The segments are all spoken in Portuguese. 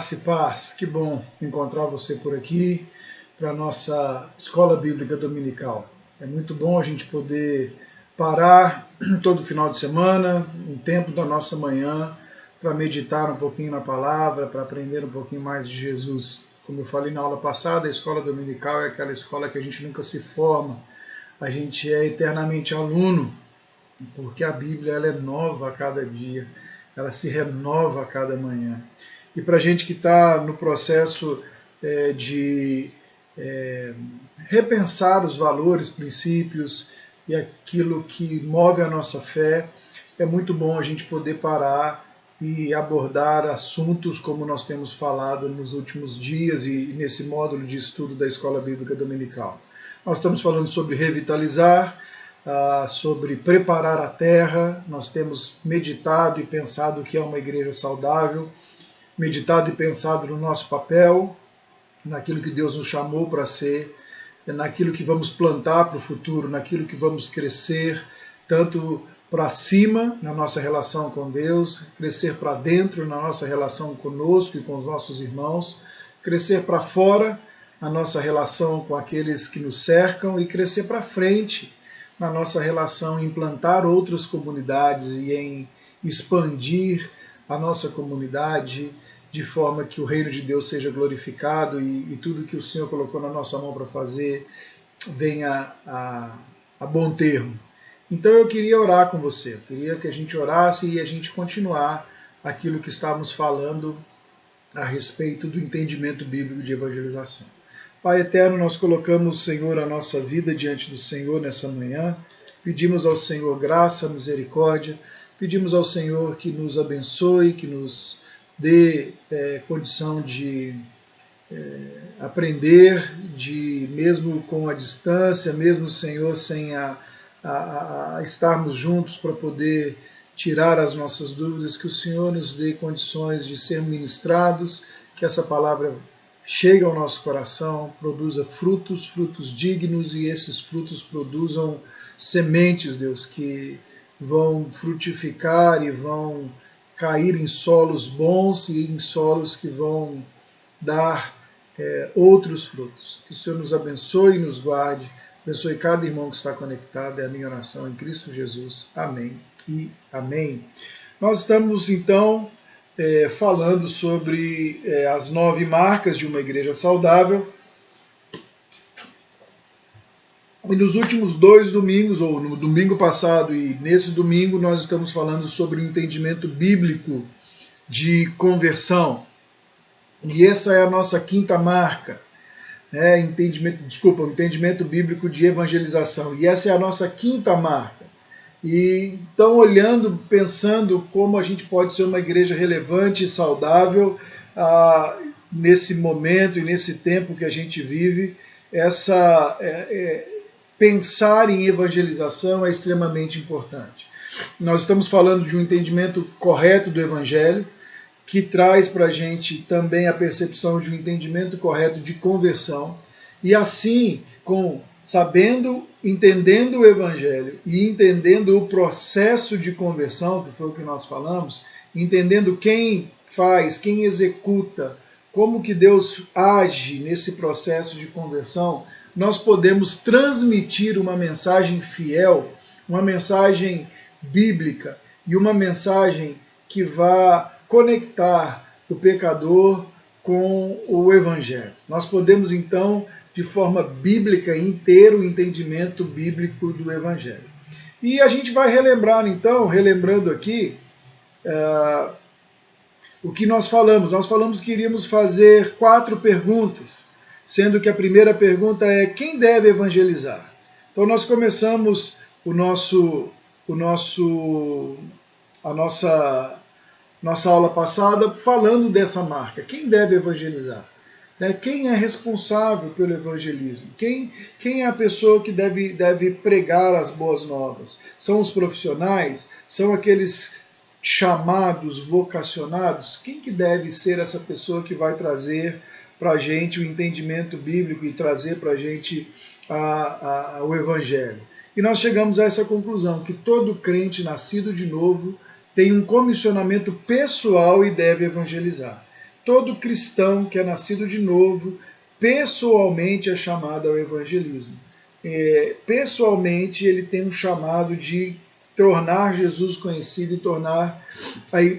Graça e paz, que bom encontrar você por aqui para a nossa Escola Bíblica Dominical. É muito bom a gente poder parar todo final de semana, um tempo da nossa manhã, para meditar um pouquinho na palavra, para aprender um pouquinho mais de Jesus. Como eu falei na aula passada, a Escola Dominical é aquela escola que a gente nunca se forma, a gente é eternamente aluno, porque a Bíblia ela é nova a cada dia, ela se renova a cada manhã. E para a gente que está no processo de repensar os valores, princípios e aquilo que move a nossa fé, é muito bom a gente poder parar e abordar assuntos como nós temos falado nos últimos dias e nesse módulo de estudo da Escola Bíblica Dominical. Nós estamos falando sobre revitalizar, sobre preparar a terra, nós temos meditado e pensado o que é uma igreja saudável, meditado e pensado no nosso papel, naquilo que Deus nos chamou para ser, naquilo que vamos plantar para o futuro, naquilo que vamos crescer, tanto para cima na nossa relação com Deus, crescer para dentro na nossa relação conosco e com os nossos irmãos, crescer para fora na nossa relação com aqueles que nos cercam e crescer para frente na nossa relação em implantar outras comunidades e em expandir a nossa comunidade de forma que o reino de Deus seja glorificado e tudo que o Senhor colocou na nossa mão para fazer venha a bom termo. Então eu queria orar com você, eu queria que a gente orasse e a gente continuar aquilo que estávamos falando a respeito do entendimento bíblico de evangelização. Pai eterno, nós colocamos, Senhor, a nossa vida diante do Senhor nessa manhã, pedimos ao Senhor graça, misericórdia, pedimos ao Senhor que nos abençoe, que nos dê condição de aprender, de mesmo com a distância, mesmo, Senhor, sem a estarmos juntos para poder tirar as nossas dúvidas, que o Senhor nos dê condições de ser ministrados, que essa palavra chegue ao nosso coração, produza frutos, frutos dignos, e esses frutos produzam sementes, Deus, que vão frutificar e vão cair em solos bons e em solos que vão dar outros frutos. Que o Senhor nos abençoe e nos guarde, abençoe cada irmão que está conectado, é a minha oração em Cristo Jesus. Amém e amém. Nós estamos, então, falando sobre as 9 marcas de uma igreja saudável. E nos últimos 2 domingos, ou no domingo passado e nesse domingo, nós estamos falando sobre o entendimento bíblico de conversão. E essa é a nossa 5ª marca, o entendimento bíblico de evangelização. E essa é a nossa 5ª marca. E então, olhando, pensando como a gente pode ser uma igreja relevante e saudável nesse momento e nesse tempo que a gente vive, pensar em evangelização é extremamente importante. Nós estamos falando de um entendimento correto do Evangelho, que traz para a gente também a percepção de um entendimento correto de conversão, e assim, entendendo o Evangelho e entendendo o processo de conversão, que foi o que nós falamos, entendendo quem faz, quem executa, como que Deus age nesse processo de conversão, nós podemos transmitir uma mensagem fiel, uma mensagem bíblica e uma mensagem que vá conectar o pecador com o Evangelho. Nós podemos, então, de forma bíblica, ter o entendimento bíblico do Evangelho. E a gente vai relembrar, então, relembrando aqui o que nós falamos. Nós falamos que iríamos fazer 4 perguntas, sendo que a primeira pergunta é: quem deve evangelizar? Então nós começamos a nossa aula passada falando dessa marca. Quem deve evangelizar? Quem é responsável pelo evangelismo? Quem é a pessoa que deve pregar as boas novas? São os profissionais? São aqueles chamados, vocacionados? Quem que deve ser essa pessoa que vai trazer para a gente o entendimento bíblico e trazer para a gente o Evangelho? E nós chegamos a essa conclusão, que todo crente nascido de novo tem um comissionamento pessoal e deve evangelizar. todo cristão que é nascido de novo, pessoalmente é chamado ao evangelismo. Pessoalmente ele tem um chamado de tornar Jesus conhecido e tornar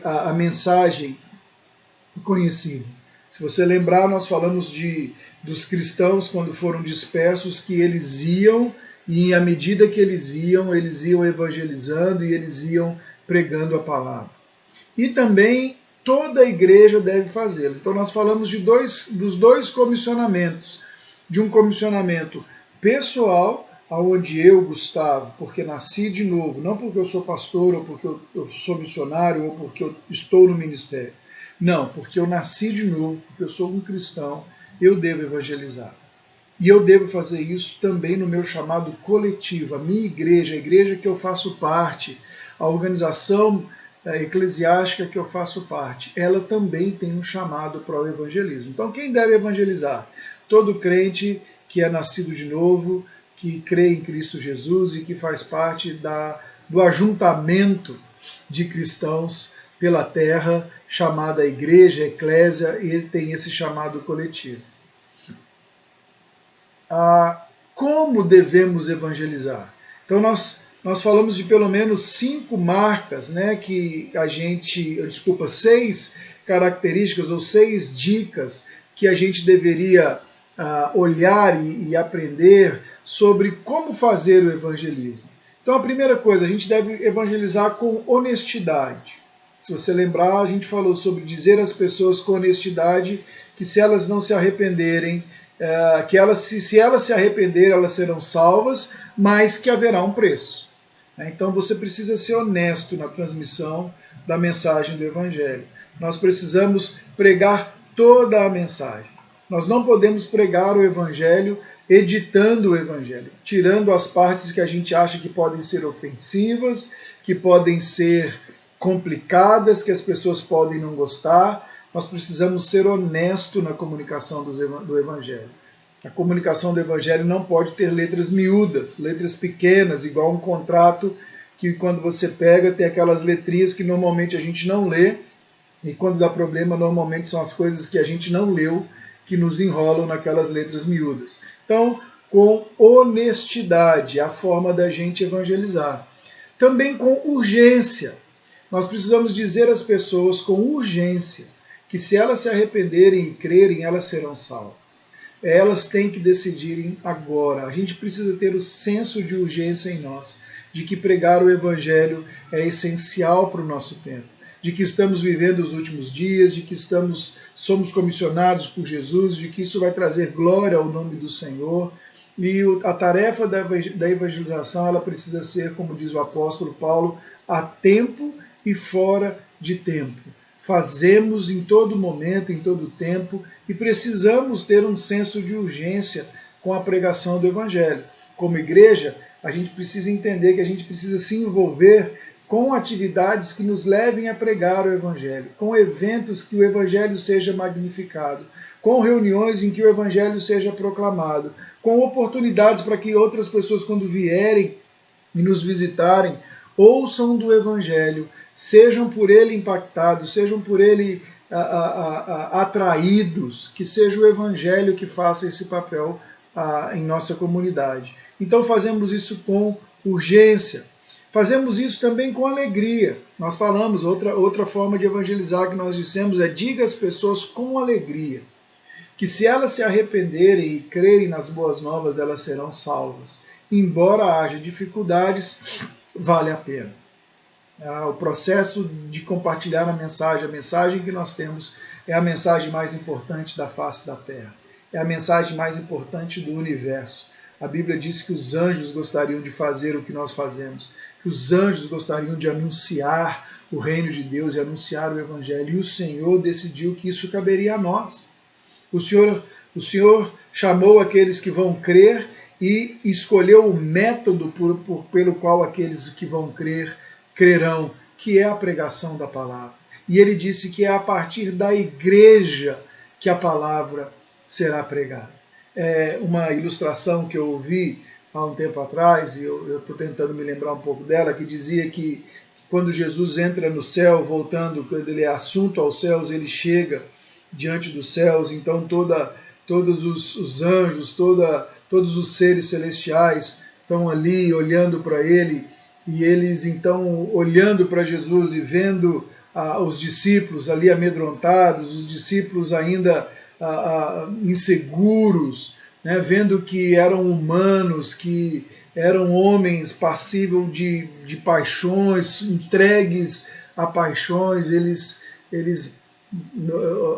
a mensagem conhecida. Se você lembrar, nós falamos dos cristãos quando foram dispersos, que eles iam, e à medida que eles iam evangelizando e eles iam pregando a palavra. E também toda a igreja deve fazê-lo. Então nós falamos dos dois comissionamentos. De um comissionamento pessoal, onde eu, Gustavo, porque nasci de novo, não porque eu sou pastor, ou porque eu sou missionário, ou porque eu estou no ministério. Não, porque eu nasci de novo, porque eu sou um cristão, eu devo evangelizar. E eu devo fazer isso também no meu chamado coletivo, a minha igreja, a igreja que eu faço parte, a organização eclesiástica que eu faço parte, ela também tem um chamado para o evangelismo. Então quem deve evangelizar? Todo crente que é nascido de novo, que crê em Cristo Jesus e que faz parte do ajuntamento de cristãos pela terra, chamada igreja, eclésia, e tem esse chamado coletivo. Como devemos evangelizar? Então nós falamos de pelo menos 5 marcas, né, que a gente, 6 características ou 6 dicas que a gente deveria olhar e aprender sobre como fazer o evangelismo. Então a primeira coisa, a gente deve evangelizar com honestidade. Se você lembrar, a gente falou sobre dizer às pessoas com honestidade que se elas não se arrependerem, se elas se arrependerem, elas serão salvas, mas que haverá um preço. Então você precisa ser honesto na transmissão da mensagem do Evangelho. Nós precisamos pregar toda a mensagem. Nós não podemos pregar o Evangelho editando o Evangelho, tirando as partes que a gente acha que podem ser ofensivas, que podem ser complicadas, que as pessoas podem não gostar. Nós precisamos ser honestos na comunicação do Evangelho. A comunicação do Evangelho não pode ter letras miúdas, letras pequenas, igual um contrato que quando você pega tem aquelas letrinhas que normalmente a gente não lê, e quando dá problema normalmente são as coisas que a gente não leu que nos enrolam naquelas letras miúdas. Então, com honestidade, a forma da gente evangelizar. Também com urgência. Nós precisamos dizer às pessoas com urgência que se elas se arrependerem e crerem, elas serão salvas. Elas têm que decidirem agora. A gente precisa ter o senso de urgência em nós, de que pregar o Evangelho é essencial para o nosso tempo, de que estamos vivendo os últimos dias, de que somos comissionados por Jesus, de que isso vai trazer glória ao nome do Senhor. E a tarefa da evangelização ela precisa ser, como diz o apóstolo Paulo, a tempo e fora de tempo. Fazemos em todo momento, em todo tempo, e precisamos ter um senso de urgência com a pregação do Evangelho. Como igreja, a gente precisa entender que a gente precisa se envolver com atividades que nos levem a pregar o Evangelho, com eventos que o Evangelho seja magnificado, com reuniões em que o Evangelho seja proclamado, com oportunidades para que outras pessoas, quando vierem e nos visitarem, ouçam do Evangelho, sejam por ele impactados, sejam por ele atraídos, que seja o Evangelho que faça esse papel em nossa comunidade. Então fazemos isso com urgência. Fazemos isso também com alegria. Nós falamos, outra forma de evangelizar que nós dissemos é diga às pessoas com alegria, que se elas se arrependerem e crerem nas boas novas, elas serão salvas. Embora haja dificuldades, vale a pena. O processo de compartilhar a mensagem que nós temos é a mensagem mais importante da face da terra. É a mensagem mais importante do universo. A Bíblia diz que os anjos gostariam de fazer o que nós fazemos, que os anjos gostariam de anunciar o reino de Deus e anunciar o Evangelho. E o Senhor decidiu que isso caberia a nós. O Senhor chamou aqueles que vão crer e escolheu o método pelo qual aqueles que vão crer crerão, que é a pregação da palavra. E ele disse que é a partir da igreja que a palavra será pregada. É uma ilustração que eu ouvi há um tempo atrás, e eu estou tentando me lembrar um pouco dela, que dizia que quando Jesus entra no céu, voltando, quando ele é assunto aos céus, ele chega diante dos céus, então todos os anjos, todos os seres celestiais estão ali olhando para ele, e eles então olhando para Jesus e vendo os discípulos ali amedrontados, os discípulos ainda inseguros, né, vendo que eram humanos, que eram homens passíveis de paixões, entregues a paixões.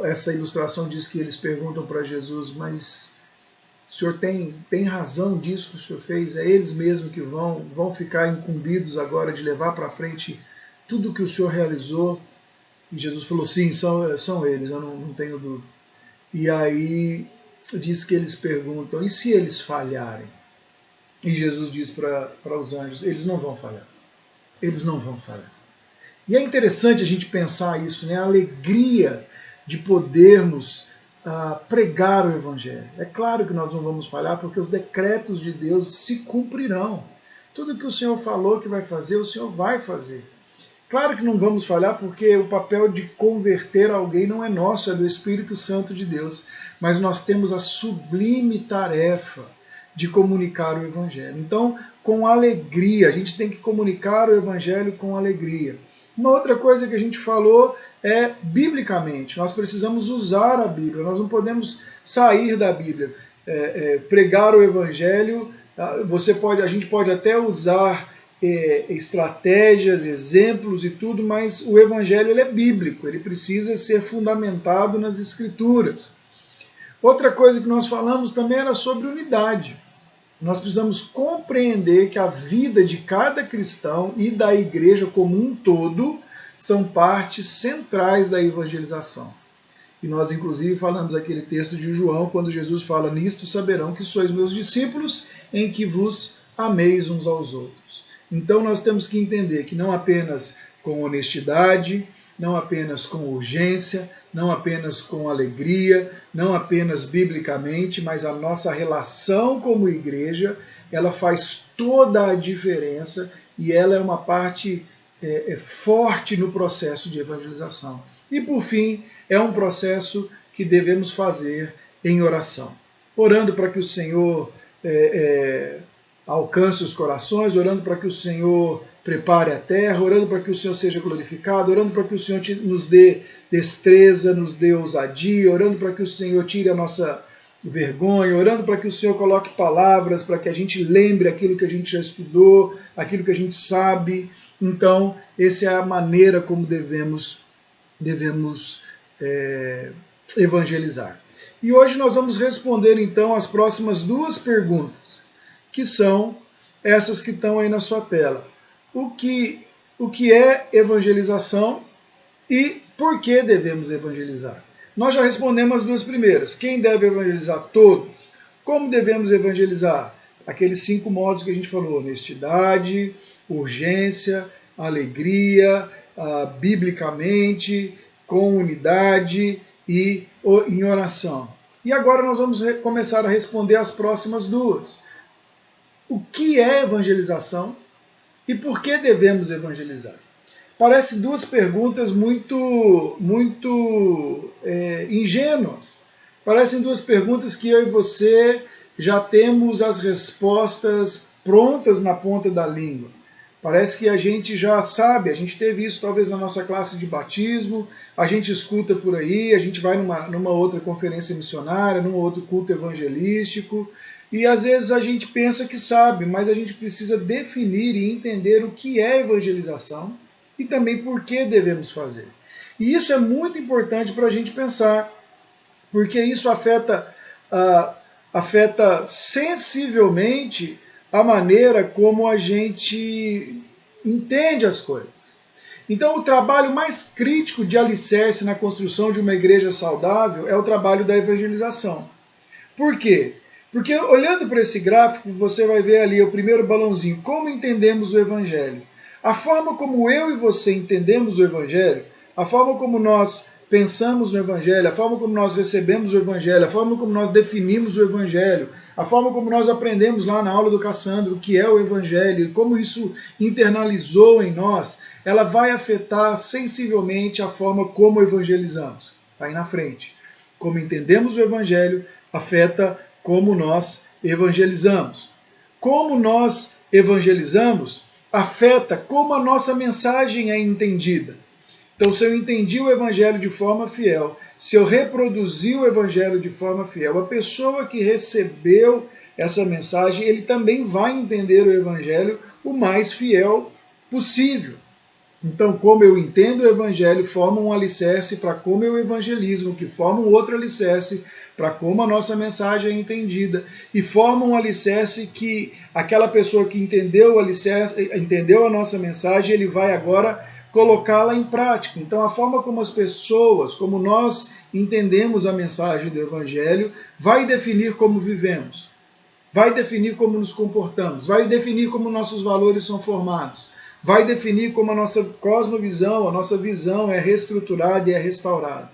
Essa ilustração diz que eles perguntam para Jesus, mas o Senhor tem razão disso que o Senhor fez? É eles mesmos que vão ficar incumbidos agora de levar para frente tudo que o Senhor realizou? E Jesus falou, sim, são eles, eu não tenho dúvida. E aí diz que eles perguntam, e se eles falharem? E Jesus diz para os anjos, eles não vão falhar. Eles não vão falhar. E é interessante a gente pensar isso, né? A alegria de podermos pregar o Evangelho. É claro que nós não vamos falhar, porque os decretos de Deus se cumprirão. Tudo que o Senhor falou que vai fazer, o Senhor vai fazer. Claro que não vamos falhar, porque o papel de converter alguém não é nosso, é do Espírito Santo de Deus. Mas nós temos a sublime tarefa de comunicar o Evangelho. Então, com alegria, a gente tem que comunicar o Evangelho com alegria. Uma outra coisa que a gente falou é biblicamente. Nós precisamos usar a Bíblia, nós não podemos sair da Bíblia. Pregar o Evangelho, a gente pode até usar estratégias, exemplos e tudo, mas o Evangelho ele é bíblico, ele precisa ser fundamentado nas Escrituras. Outra coisa que nós falamos também era sobre unidade. Nós precisamos compreender que a vida de cada cristão e da igreja como um todo são partes centrais da evangelização. E nós, inclusive, falamos aquele texto de João, quando Jesus fala, nisto saberão que sois meus discípulos, em que vos ameis uns aos outros. Então nós temos que entender que não apenas com honestidade, não apenas com urgência, não apenas com alegria, não apenas biblicamente, mas a nossa relação como igreja, ela faz toda a diferença e ela é uma parte forte no processo de evangelização. E por fim, é um processo que devemos fazer em oração, orando para que o Senhor alcance os corações, orando para que o Senhor prepare a terra, orando para que o Senhor seja glorificado, orando para que o Senhor nos dê destreza, nos dê ousadia, orando para que o Senhor tire a nossa vergonha, orando para que o Senhor coloque palavras, para que a gente lembre aquilo que a gente já estudou, aquilo que a gente sabe. Então, essa é a maneira como devemos evangelizar. E hoje nós vamos responder então as próximas duas perguntas, que são essas que estão aí na sua tela. O que é evangelização e por que devemos evangelizar? Nós já respondemos as duas primeiras. Quem deve evangelizar? Todos. Como devemos evangelizar? Aqueles 5 modos que a gente falou: honestidade, urgência, alegria, biblicamente, com unidade e em oração. E agora nós vamos começar a responder as próximas duas. O que é evangelização e por que devemos evangelizar? Parecem duas perguntas muito ingênuas. Parecem duas perguntas que eu e você já temos as respostas prontas na ponta da língua. Parece que a gente já sabe, a gente teve isso talvez na nossa classe de batismo, a gente escuta por aí, a gente vai numa outra conferência missionária, num outro culto evangelístico, e às vezes a gente pensa que sabe, mas a gente precisa definir e entender o que é evangelização e também por que devemos fazer. E isso é muito importante para a gente pensar, porque isso afeta sensivelmente a maneira como a gente entende as coisas. Então, o trabalho mais crítico de alicerce na construção de uma igreja saudável é o trabalho da evangelização. Por quê? Porque olhando para esse gráfico, você vai ver ali o primeiro balãozinho, como entendemos o Evangelho. A forma como eu e você entendemos o Evangelho, a forma como nós pensamos no Evangelho, a forma como nós recebemos o Evangelho, a forma como nós definimos o Evangelho, a forma como nós aprendemos lá na aula do Cassandro o que é o Evangelho e como isso internalizou em nós, ela vai afetar sensivelmente a forma como evangelizamos. Está aí na frente. como entendemos o Evangelho afeta como nós evangelizamos. Como nós evangelizamos afeta como a nossa mensagem é entendida. Então, se eu entendi o Evangelho de forma fiel, se eu reproduzi o Evangelho de forma fiel, a pessoa que recebeu essa mensagem, ele também vai entender o Evangelho o mais fiel possível. Então, como eu entendo o Evangelho, forma um alicerce para como eu evangelizo, que forma um outro alicerce para como a nossa mensagem é entendida, e forma um alicerce que aquela pessoa que entendeu o alicerce, entendeu a nossa mensagem, ele vai agora colocá-la em prática. Então, a forma como as pessoas, como nós entendemos a mensagem do Evangelho, vai definir como vivemos, vai definir como nos comportamos, vai definir como nossos valores são formados, vai definir como a nossa cosmovisão, a nossa visão é reestruturada e é restaurada.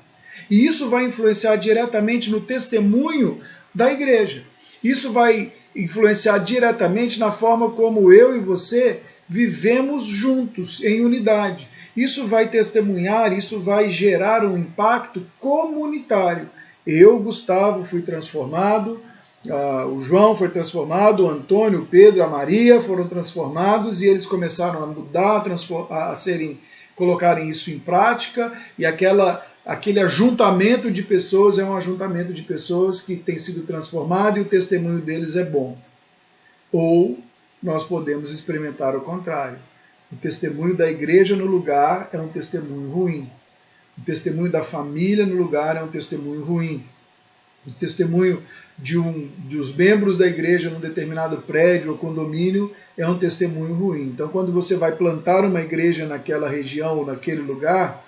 E isso vai influenciar diretamente no testemunho da igreja. Isso vai influenciar diretamente na forma como eu e você vivemos juntos, em unidade. Isso vai testemunhar, isso vai gerar um impacto comunitário. Eu, Gustavo, fui transformado, o João foi transformado, o Antônio, o Pedro, a Maria foram transformados e eles começaram a mudar, colocarem isso em prática, e aquele ajuntamento de pessoas é um ajuntamento de pessoas que tem sido transformado e o testemunho deles é bom. Ou nós podemos experimentar o contrário. O testemunho da igreja no lugar é um testemunho ruim. O testemunho da família no lugar é um testemunho ruim. O testemunho dos membros da igreja num determinado prédio ou condomínio é um testemunho ruim. Então, quando você vai plantar uma igreja naquela região ou naquele lugar,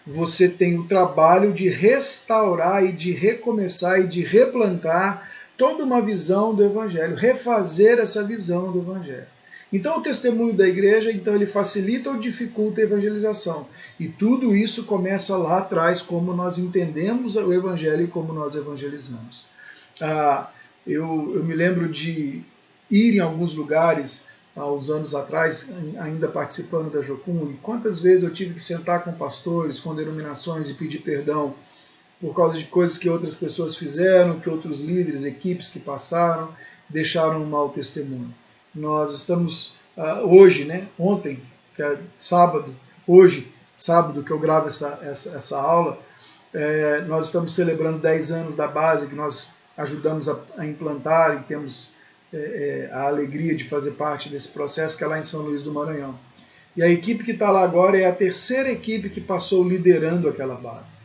você tem o trabalho de restaurar e de recomeçar e de replantar toda uma visão do Evangelho, refazer essa visão do Evangelho. Então, o testemunho da igreja, ele facilita ou dificulta a evangelização. E tudo isso começa lá atrás, como nós entendemos o Evangelho e como nós evangelizamos. Eu me lembro de ir em alguns lugares, há uns anos atrás, ainda participando da Jocum, e quantas vezes eu tive que sentar com pastores, com denominações e pedir perdão por causa de coisas que outras pessoas fizeram, que outros líderes, equipes que passaram, deixaram um mau testemunho. Nós estamos hoje, ontem, que é sábado, hoje, sábado que eu gravo essa aula, nós estamos celebrando 10 anos da base que nós ajudamos a implantar e temos a alegria de fazer parte desse processo, que é lá em São Luís do Maranhão. E a equipe que está lá agora é a terceira equipe que passou liderando aquela base.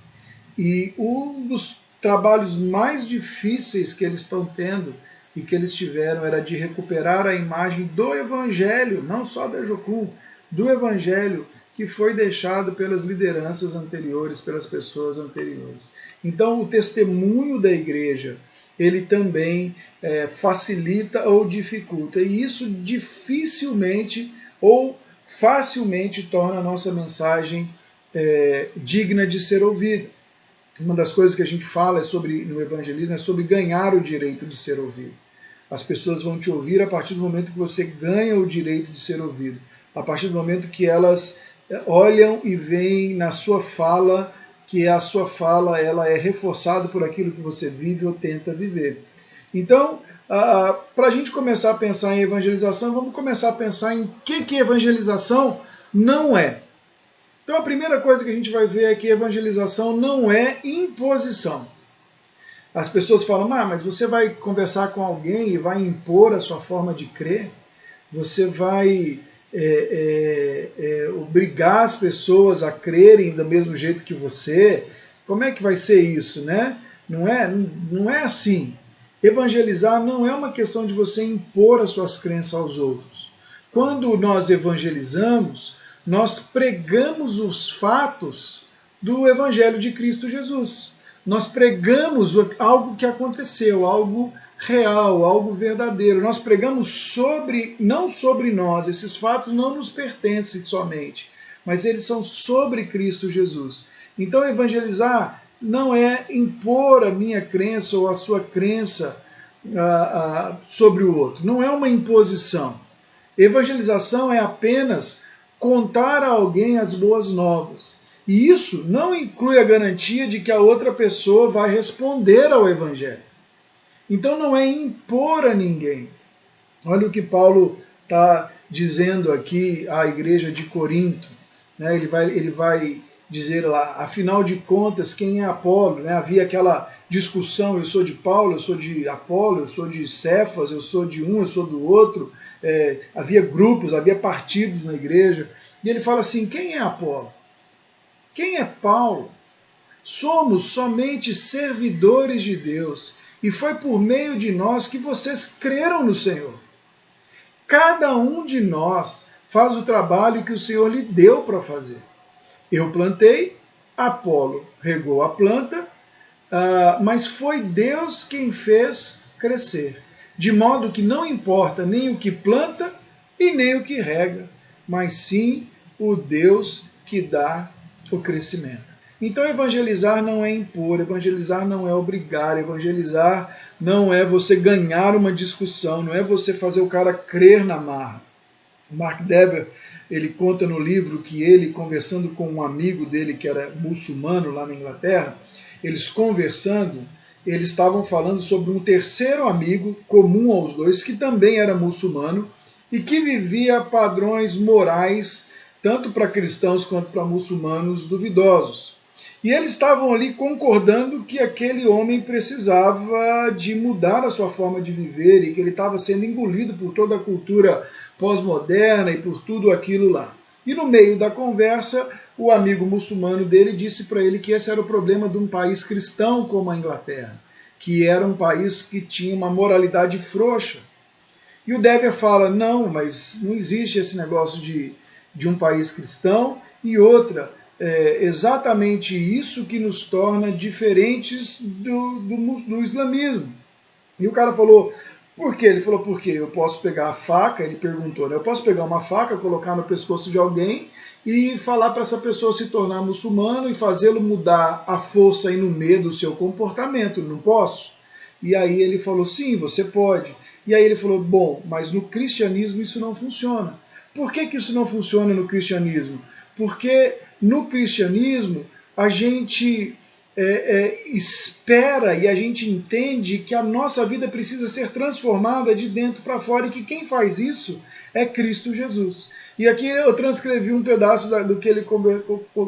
E um dos trabalhos mais difíceis que eles estão tendo e que eles tiveram era de recuperar a imagem do Evangelho, não só da Jocum, do Evangelho que foi deixado pelas lideranças anteriores, pelas pessoas anteriores. Então, o testemunho da igreja, ele também facilita ou dificulta, e isso dificilmente ou facilmente torna a nossa mensagem digna de ser ouvida. Uma das coisas que a gente fala no evangelismo é sobre ganhar o direito de ser ouvido. As pessoas vão te ouvir a partir do momento que você ganha o direito de ser ouvido, a partir do momento que elas olham e veem na sua fala que a sua fala ela é reforçada por aquilo que você vive ou tenta viver. Então, para a gente começar a pensar em evangelização, vamos começar a pensar em que evangelização não é. Então, a primeira coisa que a gente vai ver é que evangelização não é imposição. As pessoas falam, mas você vai conversar com alguém e vai impor a sua forma de crer? Você vai obrigar as pessoas a crerem do mesmo jeito que você? Como é que vai ser isso, né? Não é assim. Evangelizar não é uma questão de você impor as suas crenças aos outros. Quando nós evangelizamos, nós pregamos os fatos do Evangelho de Cristo Jesus. Nós pregamos algo que aconteceu, algo real, algo verdadeiro. Nós pregamos não sobre nós, esses fatos não nos pertencem somente, mas eles são sobre Cristo Jesus. Então, evangelizar não é impor a minha crença ou a sua crença sobre o outro. Não é uma imposição. Evangelização é apenas contar a alguém as boas novas. E isso não inclui a garantia de que a outra pessoa vai responder ao Evangelho. Então não é impor a ninguém. Olha o que Paulo está dizendo aqui à igreja de Corinto. Né? Ele vai dizer lá, afinal de contas, quem é Apolo? Né? Havia aquela discussão, eu sou de Paulo, eu sou de Apolo, eu sou de Cefas, eu sou de um, eu sou do outro. Havia grupos, havia partidos na igreja. E ele fala assim, quem é Apolo? Quem é Paulo? Somos somente servidores de Deus, e foi por meio de nós que vocês creram no Senhor. Cada um de nós faz o trabalho que o Senhor lhe deu para fazer. Eu plantei, Apolo regou a planta, mas foi Deus quem fez crescer. De modo que não importa nem o que planta e nem o que rega, mas sim o Deus que dá o crescimento. Então evangelizar não é impor, evangelizar não é obrigar, evangelizar não é você ganhar uma discussão, não é você fazer o cara crer na marra. Mark Dever, ele conta no livro que ele, conversando com um amigo dele que era muçulmano lá na Inglaterra, eles conversando, eles estavam falando sobre um terceiro amigo comum aos dois, que também era muçulmano e que vivia padrões morais tanto para cristãos quanto para muçulmanos duvidosos. E eles estavam ali concordando que aquele homem precisava de mudar a sua forma de viver e que ele estava sendo engolido por toda a cultura pós-moderna e por tudo aquilo lá. E no meio da conversa, o amigo muçulmano dele disse para ele que esse era o problema de um país cristão como a Inglaterra, que era um país que tinha uma moralidade frouxa. E o Dever fala, não, mas não existe esse negócio de um país cristão, e outra, exatamente isso que nos torna diferentes do islamismo. E o cara falou, por quê? Ele falou, porque eu posso pegar a faca, ele perguntou, né? Eu posso pegar uma faca, colocar no pescoço de alguém e falar para essa pessoa se tornar muçulmano e fazê-lo mudar à força e no medo do seu comportamento, não posso? E aí ele falou, sim, você pode. E aí ele falou, bom, mas no cristianismo isso não funciona. Por que isso não funciona no cristianismo? Porque no cristianismo a gente espera e a gente entende que a nossa vida precisa ser transformada de dentro para fora e que quem faz isso é Cristo Jesus. E aqui eu transcrevi um pedaço do que ele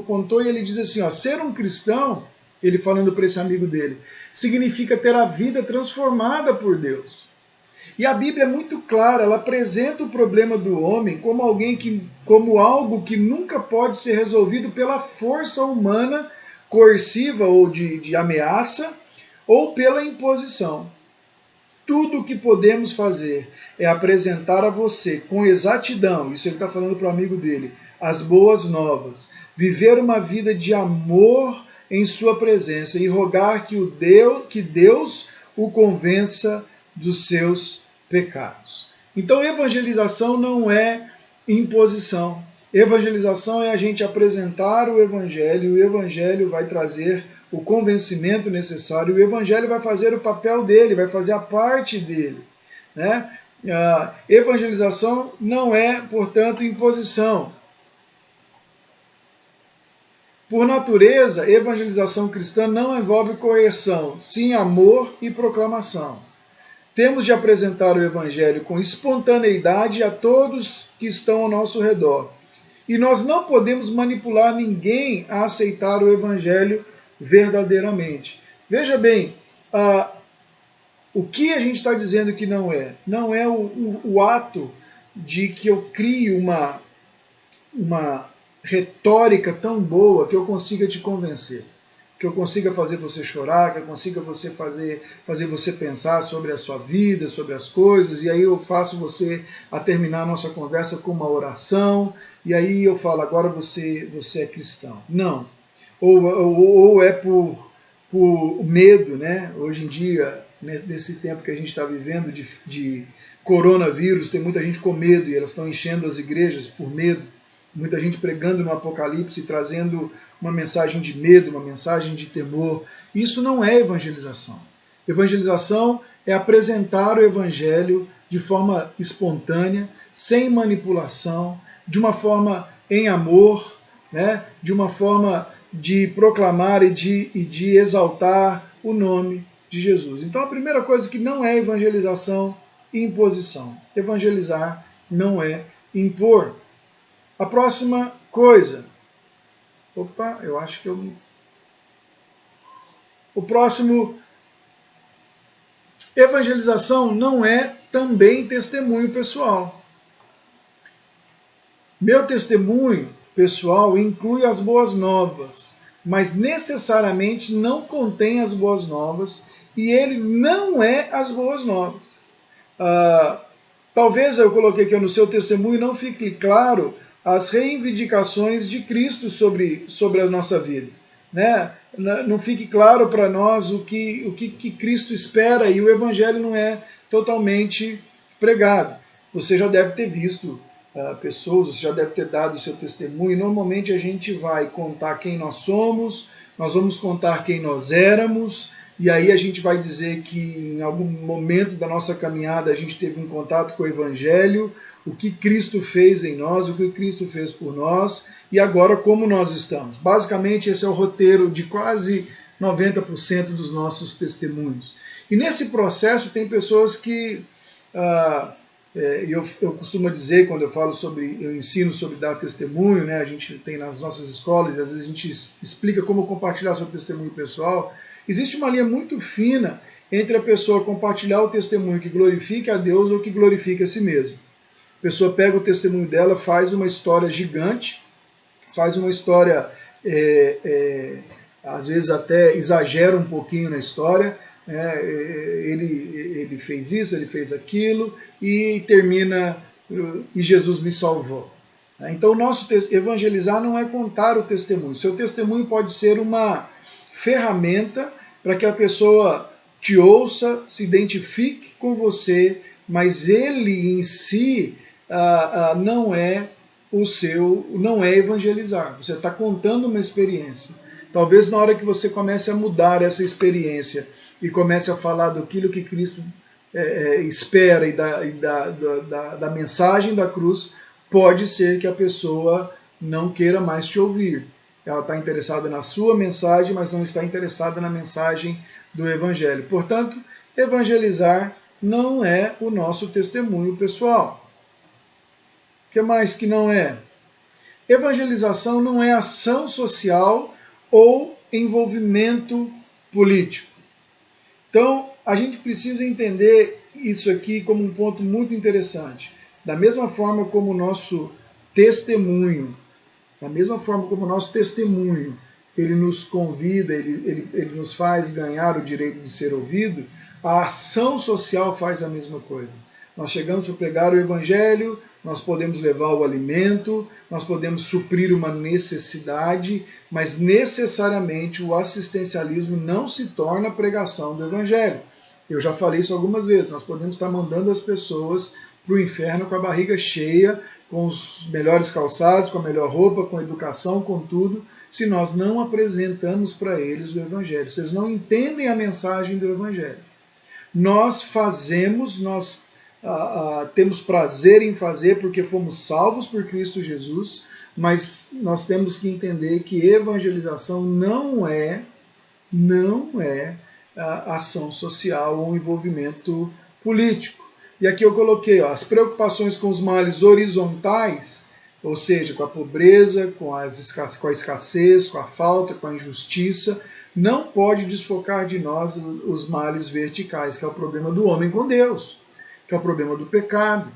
contou e ele diz assim, ó, ser um cristão, ele falando para esse amigo dele, significa ter a vida transformada por Deus. E a Bíblia é muito clara, ela apresenta o problema do homem como algo que nunca pode ser resolvido pela força humana coerciva ou de ameaça ou pela imposição. Tudo o que podemos fazer é apresentar a você com exatidão, isso ele está falando para o amigo dele, as boas novas, viver uma vida de amor em sua presença e rogar que Deus o convença dos seus pecados. Então evangelização não é imposição. Evangelização é a gente apresentar o Evangelho, o Evangelho vai trazer o convencimento necessário, o Evangelho vai fazer o papel dele, vai fazer a parte dele. Né? A evangelização não é, portanto, imposição. Por natureza, evangelização cristã não envolve coerção, sim amor e proclamação. Temos de apresentar o Evangelho com espontaneidade a todos que estão ao nosso redor. E nós não podemos manipular ninguém a aceitar o Evangelho verdadeiramente. Veja bem, o que a gente está dizendo que não é? Não é o ato de que eu crie uma retórica tão boa que eu consiga te convencer, que eu consiga fazer você chorar, que eu consiga fazer você pensar sobre a sua vida, sobre as coisas, e aí eu faço você a terminar a nossa conversa com uma oração, e aí eu falo, agora você é cristão. Não. Ou é por medo, né? Hoje em dia, nesse tempo que a gente está vivendo de coronavírus, tem muita gente com medo, e elas estão enchendo as igrejas por medo. Muita gente pregando no Apocalipse, trazendo uma mensagem de medo, uma mensagem de temor. Isso não é evangelização. Evangelização é apresentar o Evangelho de forma espontânea, sem manipulação, de uma forma em amor, né, de uma forma de proclamar e de exaltar o nome de Jesus. Então a primeira coisa que não é evangelização, imposição. Evangelizar não é impor. A próxima coisa. Opa, eu acho que eu... O próximo... Evangelização não é também testemunho pessoal. Meu testemunho pessoal inclui as boas novas, mas necessariamente não contém as boas novas e ele não é as boas novas. Talvez eu coloquei aqui no seu testemunho não fique claro as reivindicações de Cristo sobre a nossa vida, né? Não fique claro para nós o que Cristo espera e o Evangelho não é totalmente pregado. Você já deve ter visto pessoas, você já deve ter dado o seu testemunho. Normalmente a gente vai contar quem nós somos, nós vamos contar quem nós éramos, e aí a gente vai dizer que em algum momento da nossa caminhada a gente teve um contato com o Evangelho, o que Cristo fez em nós, o que Cristo fez por nós, e agora como nós estamos. Basicamente esse é o roteiro de quase 90% dos nossos testemunhos. E nesse processo tem pessoas que... eu costumo dizer, quando eu ensino sobre dar testemunho, né, a gente tem nas nossas escolas, e às vezes a gente explica como compartilhar seu testemunho pessoal. Existe uma linha muito fina entre a pessoa compartilhar o testemunho que glorifica a Deus ou que glorifica a si mesmo. A pessoa pega o testemunho dela, faz uma história gigante, faz uma história, às vezes até exagera um pouquinho na história, ele fez isso, ele fez aquilo, e termina, e Jesus me salvou. Então, evangelizar não é contar o testemunho. Seu testemunho pode ser uma ferramenta para que a pessoa te ouça, se identifique com você, mas ele em si não é evangelizar. Você está contando uma experiência. Talvez na hora que você comece a mudar essa experiência e comece a falar daquilo que Cristo espera e da mensagem da cruz, pode ser que a pessoa não queira mais te ouvir. Ela está interessada na sua mensagem, mas não está interessada na mensagem do Evangelho. Portanto, evangelizar não é o nosso testemunho pessoal. O que mais que não é? Evangelização não é ação social ou envolvimento político. Então, a gente precisa entender isso aqui como um ponto muito interessante. Da mesma forma como o nosso testemunho, ele nos convida, ele nos faz ganhar o direito de ser ouvido, a ação social faz a mesma coisa. Nós chegamos para pregar o Evangelho, nós podemos levar o alimento, nós podemos suprir uma necessidade, mas necessariamente o assistencialismo não se torna a pregação do Evangelho. Eu já falei isso algumas vezes, nós podemos estar mandando as pessoas para o inferno com a barriga cheia, com os melhores calçados, com a melhor roupa, com a educação, com tudo, se nós não apresentamos para eles o Evangelho. Vocês não entendem a mensagem do Evangelho. Nós fazemos, temos prazer em fazer porque fomos salvos por Cristo Jesus, mas nós temos que entender que evangelização não é ação social ou envolvimento político. E aqui eu coloquei as preocupações com os males horizontais, ou seja, com a pobreza, com a escassez, com a falta, com a injustiça, não pode desfocar de nós os males verticais, que é o problema do homem com Deus, que é o problema do pecado,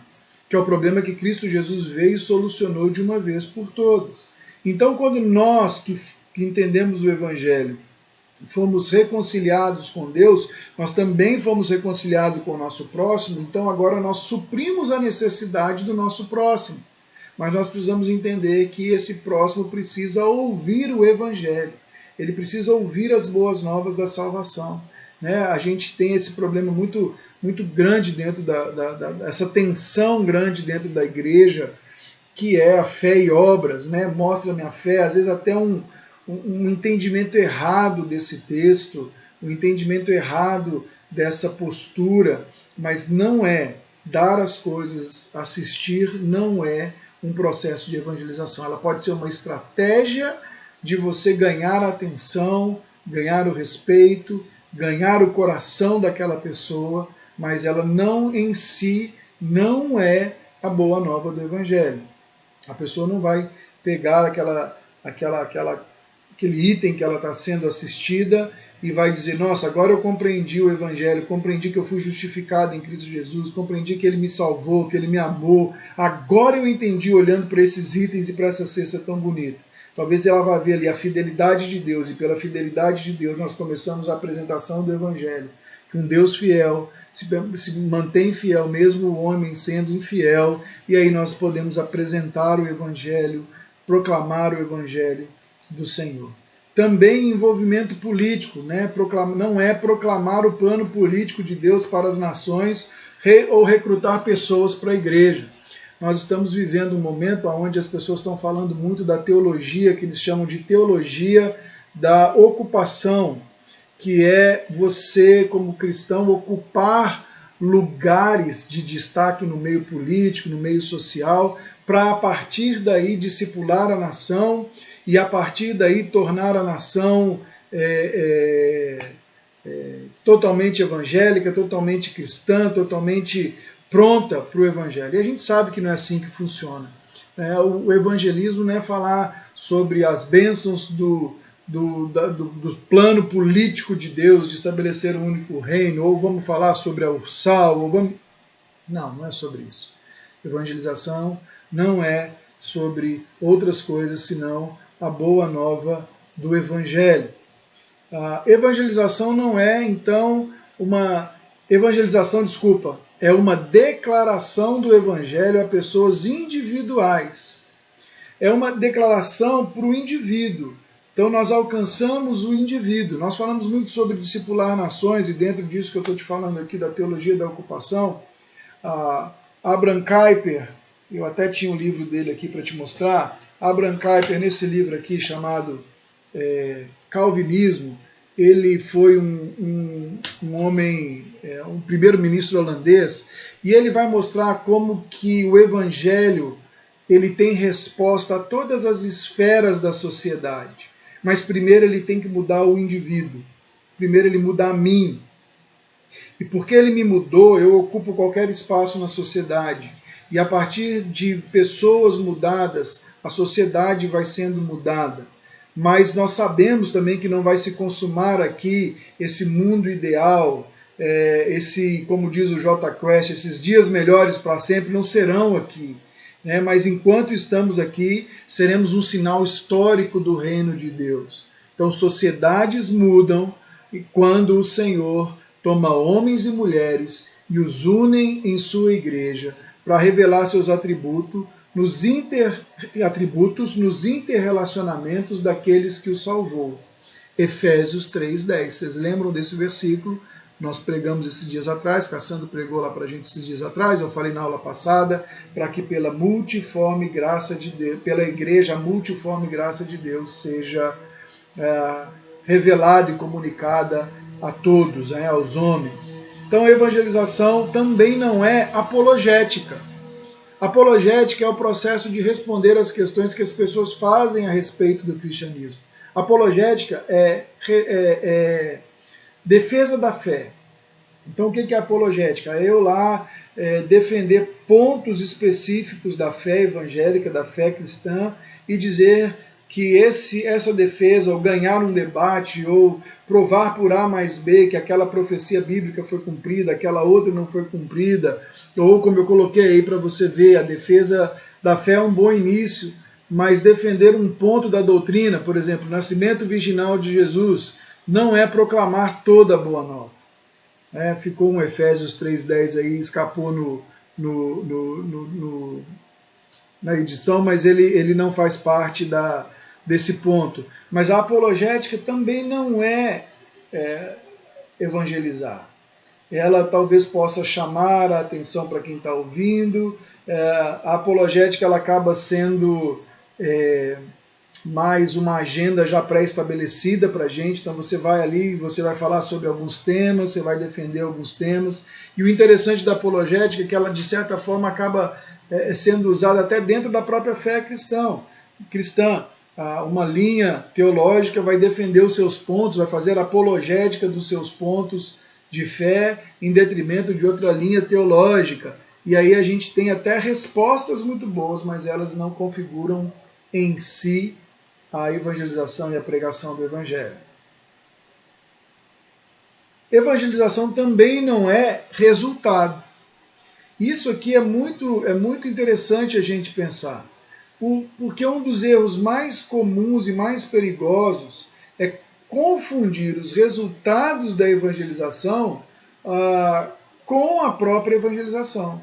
que é o problema que Cristo Jesus veio e solucionou de uma vez por todas. Então, quando nós que entendemos o Evangelho fomos reconciliados com Deus, nós também fomos reconciliados com o nosso próximo, então agora nós suprimos a necessidade do nosso próximo. Mas nós precisamos entender que esse próximo precisa ouvir o Evangelho, ele precisa ouvir as boas novas da salvação. A gente tem esse problema muito, muito grande dentro essa tensão grande dentro da igreja, que é a fé e obras, mostra a minha fé, às vezes até um entendimento errado desse texto, um entendimento errado dessa postura, mas não é dar as coisas, assistir não é um processo de evangelização. Ela pode ser uma estratégia de você ganhar a atenção, ganhar o respeito, ganhar o coração daquela pessoa, mas ela não em si não é a boa nova do Evangelho. A pessoa não vai pegar aquele item que ela está sendo assistida e vai dizer, nossa, agora eu compreendi o Evangelho, compreendi que eu fui justificado em Cristo Jesus, compreendi que Ele me salvou, que Ele me amou, agora eu entendi olhando para esses itens e para essa cesta tão bonita. Talvez ela vá ver ali a fidelidade de Deus, e pela fidelidade de Deus nós começamos a apresentação do Evangelho, que um Deus fiel se mantém fiel, mesmo o homem sendo infiel, e aí nós podemos apresentar o Evangelho, proclamar o Evangelho do Senhor. Também envolvimento político, né? Não é proclamar o plano político de Deus para as nações ou recrutar pessoas para a igreja. Nós estamos vivendo um momento onde as pessoas estão falando muito da teologia, que eles chamam de teologia da ocupação, que é você, como cristão, ocupar lugares de destaque no meio político, no meio social, para a partir daí discipular a nação e a partir daí tornar a nação totalmente evangélica, totalmente cristã, totalmente pronta para o evangelho. E a gente sabe que não é assim que funciona. O evangelismo não é falar sobre as bênçãos do plano político de Deus de estabelecer um único reino, ou vamos falar sobre a Ursal, não é sobre isso. Evangelização não é sobre outras coisas senão a boa nova do Evangelho. A evangelização não é, então, é uma declaração do Evangelho a pessoas individuais. É uma declaração para o indivíduo. Então nós alcançamos o indivíduo. Nós falamos muito sobre discipular nações, e dentro disso que eu estou te falando aqui da teologia da ocupação, Abraham Kuyper, eu até tinha um livro dele aqui para te mostrar. Abraham Kuyper, nesse livro aqui chamado Calvinismo, ele foi um homem, um primeiro-ministro holandês, e ele vai mostrar como que o Evangelho ele tem resposta a todas as esferas da sociedade. Mas primeiro ele tem que mudar o indivíduo. Primeiro ele muda a mim. E porque ele me mudou, eu ocupo qualquer espaço na sociedade. E a partir de pessoas mudadas, a sociedade vai sendo mudada. Mas nós sabemos também que não vai se consumar aqui esse mundo ideal, como diz o J. Quest, esses dias melhores para sempre não serão aqui. Mas enquanto estamos aqui, seremos um sinal histórico do reino de Deus. Então, sociedades mudam quando o Senhor toma homens e mulheres e os unem em sua igreja para revelar seus atributos nos interrelacionamentos daqueles que o salvou. Efésios 3:10. Vocês lembram desse versículo? Nós pregamos esses dias atrás, Cassandro pregou lá para a gente esses dias atrás, eu falei na aula passada, para que pela multiforme graça de Deus, pela igreja, a multiforme graça de Deus seja revelada e comunicada a todos, aos homens. Então a evangelização também não é apologética. Apologética é o processo de responder às questões que as pessoas fazem a respeito do cristianismo. Apologética é defesa da fé. Então o que é apologética? É eu lá defender pontos específicos da fé evangélica, da fé cristã, e dizer que essa defesa, ou ganhar um debate, ou provar por A mais B que aquela profecia bíblica foi cumprida, aquela outra não foi cumprida, ou como eu coloquei aí para você ver, a defesa da fé é um bom início, mas defender um ponto da doutrina, por exemplo, o nascimento virginal de Jesus, não é proclamar toda a boa nova. Ficou um Efésios 3:10 aí, escapou na edição, mas ele não faz parte desse ponto. Mas a apologética também não é evangelizar. Ela talvez possa chamar a atenção para quem está ouvindo. A apologética ela acaba sendo mais uma agenda já pré-estabelecida para a gente. Então você vai ali, você vai falar sobre alguns temas, você vai defender alguns temas. E o interessante da apologética é que ela, de certa forma, acaba sendo usada até dentro da própria fé cristã. Uma linha teológica vai defender os seus pontos, vai fazer apologética dos seus pontos de fé em detrimento de outra linha teológica. E aí a gente tem até respostas muito boas, mas elas não configuram em si a evangelização e a pregação do Evangelho. Evangelização também não é resultado. Isso aqui é muito interessante a gente pensar, porque um dos erros mais comuns e mais perigosos é confundir os resultados da evangelização com a própria evangelização.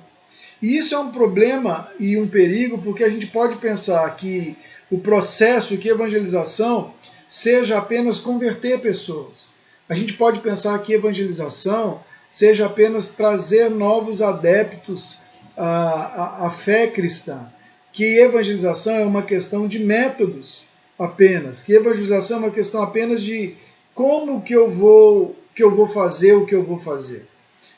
E isso é um problema e um perigo, porque a gente pode pensar que o processo, que a evangelização seja apenas converter pessoas. A gente pode pensar que evangelização seja apenas trazer novos adeptos à fé cristã, que evangelização é uma questão de métodos apenas, que evangelização é uma questão apenas de como que eu vou fazer o que eu vou fazer,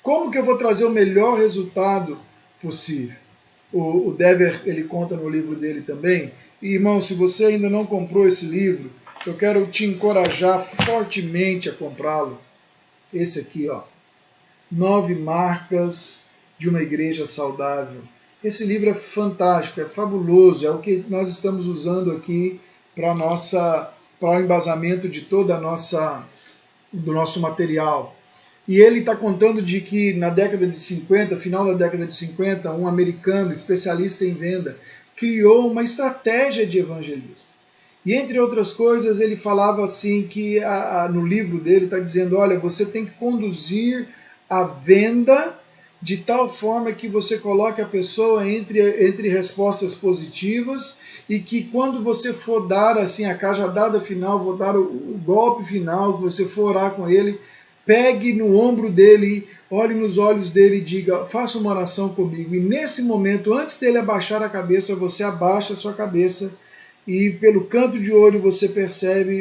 como que eu vou trazer o melhor resultado possível. O Dever, ele conta no livro dele também, e irmão, se você ainda não comprou esse livro, eu quero te encorajar fortemente a comprá-lo. Esse aqui, 9 marcas de uma igreja saudável. Esse livro é fantástico, é fabuloso, é o que nós estamos usando aqui para o embasamento de toda do nosso material. E ele está contando de que na década de 50, final da década de 50, um americano especialista em venda criou uma estratégia de evangelismo. E entre outras coisas, ele falava assim que no livro dele está dizendo, olha, você tem que conduzir a venda de tal forma que você coloque a pessoa entre respostas positivas e que quando você for dar assim a cajadada final, vou dar o golpe final, que você for orar com ele, pegue no ombro dele, olhe nos olhos dele e diga, faça uma oração comigo. E nesse momento, antes dele abaixar a cabeça, você abaixa a sua cabeça e pelo canto de olho você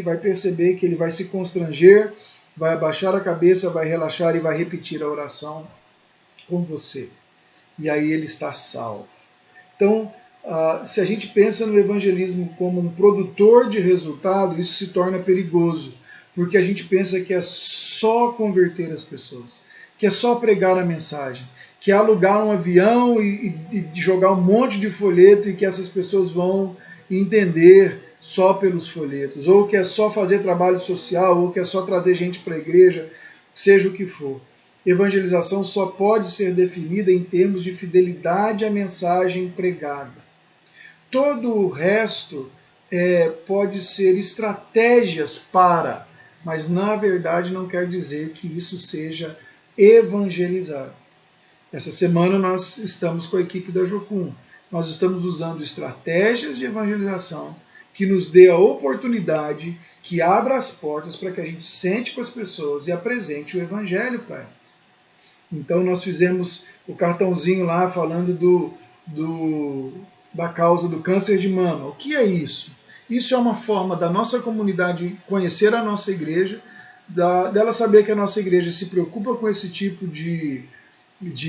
vai perceber que ele vai se constranger, vai abaixar a cabeça, vai relaxar e vai repetir a oração com você. E aí ele está salvo. Então, se a gente pensa no evangelismo como um produtor de resultado, isso se torna perigoso, porque a gente pensa que é só converter as pessoas, que é só pregar a mensagem, que é alugar um avião e jogar um monte de folheto e que essas pessoas vão entender só pelos folhetos, ou que é só fazer trabalho social, ou que é só trazer gente para a igreja, seja o que for. Evangelização só pode ser definida em termos de fidelidade à mensagem pregada. Todo o resto pode ser estratégias mas na verdade não quer dizer que isso seja evangelizar. Essa semana nós estamos com a equipe da Jocum. Nós estamos usando estratégias de evangelização que nos dê a oportunidade, que abra as portas para que a gente sente com as pessoas e apresente o evangelho para elas. Então nós fizemos o cartãozinho lá falando da causa do câncer de mama. O que é isso? Isso é uma forma da nossa comunidade conhecer a nossa igreja, dela saber que a nossa igreja se preocupa com esse tipo de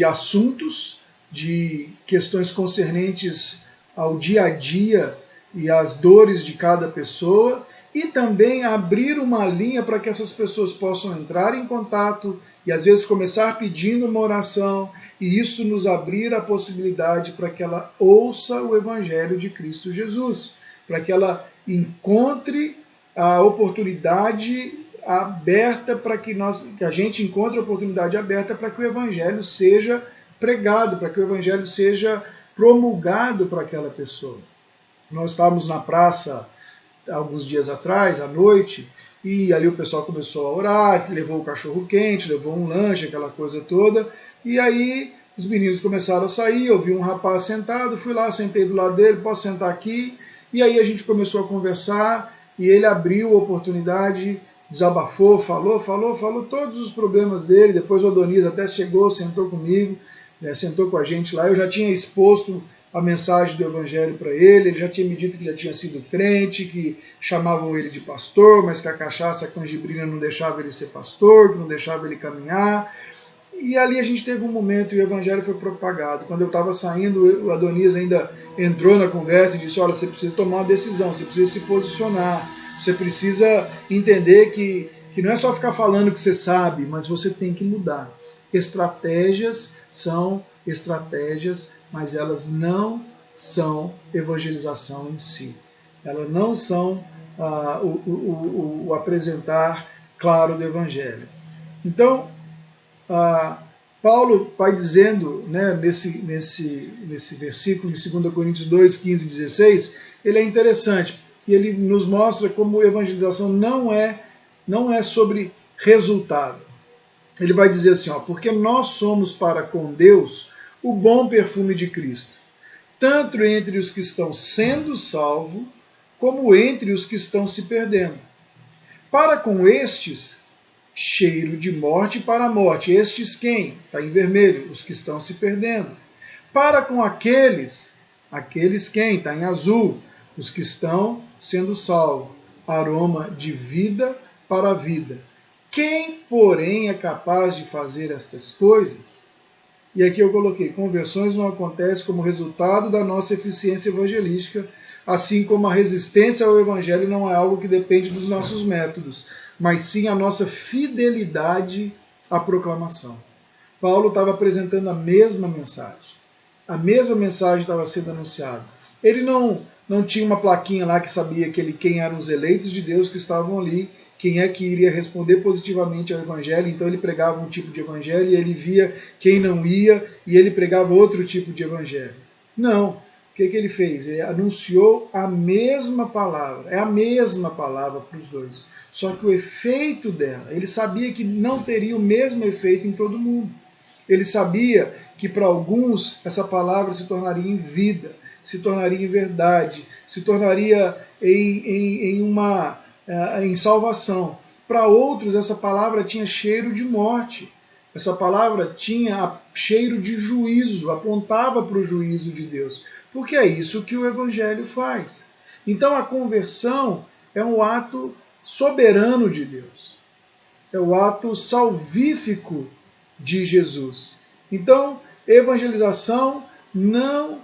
assuntos, de questões concernentes ao dia a dia e às dores de cada pessoa, e também abrir uma linha para que essas pessoas possam entrar em contato e às vezes começar pedindo uma oração, e isso nos abrir a possibilidade para que ela ouça o Evangelho de Cristo Jesus, para que ela encontre a oportunidade aberta, para que a gente encontre a oportunidade aberta para que o Evangelho seja pregado, para que o Evangelho seja promulgado para aquela pessoa. Nós estávamos na praça alguns dias atrás, à noite, e ali o pessoal começou a orar, levou o cachorro quente, levou um lanche, aquela coisa toda, e aí os meninos começaram a sair, eu vi um rapaz sentado, fui lá, sentei do lado dele, posso sentar aqui? E aí a gente começou a conversar, e ele abriu a oportunidade, desabafou, falou todos os problemas dele. Depois o Adonias até chegou, sentou comigo, sentou com a gente lá. Eu já tinha exposto a mensagem do Evangelho para ele já tinha me dito que já tinha sido crente, que chamavam ele de pastor, mas que a cachaça, a canjibrina não deixava ele ser pastor, que não deixava ele caminhar. E ali a gente teve um momento e o evangelho foi propagado. Quando eu estava saindo, o Adonias ainda entrou na conversa e disse: olha, você precisa tomar uma decisão, você precisa se posicionar, você precisa entender que não é só ficar falando que você sabe, mas você tem que mudar. Estratégias são estratégias, mas elas não são evangelização em si. Elas não são o apresentar claro do evangelho. Então, Paulo vai dizendo, né, nesse versículo de 2 Coríntios 2, 15 e 16, ele é interessante, e ele nos mostra como evangelização não é sobre resultado. Ele vai dizer assim, porque nós somos para com Deus o bom perfume de Cristo, tanto entre os que estão sendo salvos, como entre os que estão se perdendo. Para com estes, cheiro de morte para a morte. Estes quem? Está em vermelho, os que estão se perdendo. Para com aqueles quem? Está em azul, os que estão sendo salvos. Aroma de vida para a vida. Quem, porém, é capaz de fazer estas coisas? E aqui eu coloquei, conversões não acontecem como resultado da nossa eficiência evangelística, assim como a resistência ao evangelho não é algo que depende dos nossos métodos, mas sim a nossa fidelidade à proclamação. Paulo estava apresentando a mesma mensagem estava sendo anunciada. Ele não tinha uma plaquinha lá que sabia quem eram os eleitos de Deus que estavam ali, quem é que iria responder positivamente ao evangelho, então ele pregava um tipo de evangelho e ele via quem não ia e ele pregava outro tipo de evangelho. Não. O que ele fez? Ele anunciou a mesma palavra, é a mesma palavra para os dois, só que o efeito dela, ele sabia que não teria o mesmo efeito em todo mundo. Ele sabia que para alguns essa palavra se tornaria em vida, se tornaria em verdade, se tornaria em salvação. Para outros essa palavra tinha cheiro de morte. Essa palavra tinha cheiro de juízo, apontava para o juízo de Deus, porque é isso que o Evangelho faz. Então a conversão é um ato soberano de Deus, é o ato salvífico de Jesus. Então, evangelização não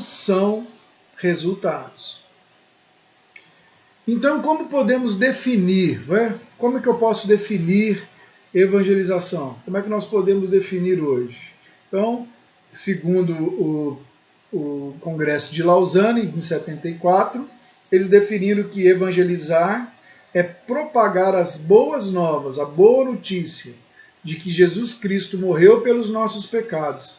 são resultados. Então, como podemos definir? Como é que eu posso definir evangelização? Como é que nós podemos definir hoje? Então, segundo o Congresso de Lausanne, em 74, eles definiram que evangelizar é propagar as boas novas, a boa notícia de que Jesus Cristo morreu pelos nossos pecados,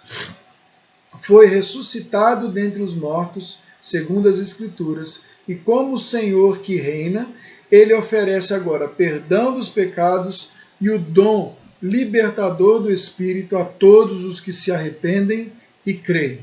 foi ressuscitado dentre os mortos, segundo as Escrituras, e como o Senhor que reina, ele oferece agora perdão dos pecados e o dom libertador do Espírito a todos os que se arrependem e creem.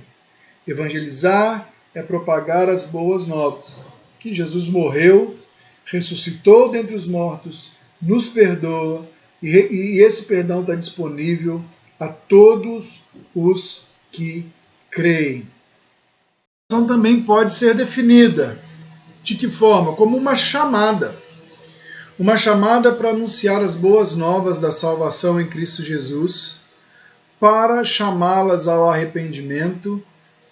Evangelizar é propagar as boas novas, que Jesus morreu, ressuscitou dentre os mortos, nos perdoa, e esse perdão está disponível a todos os que creem. A evangelização também pode ser definida. De que forma? Como uma chamada. Uma chamada para anunciar as boas novas da salvação em Cristo Jesus, para chamá-las ao arrependimento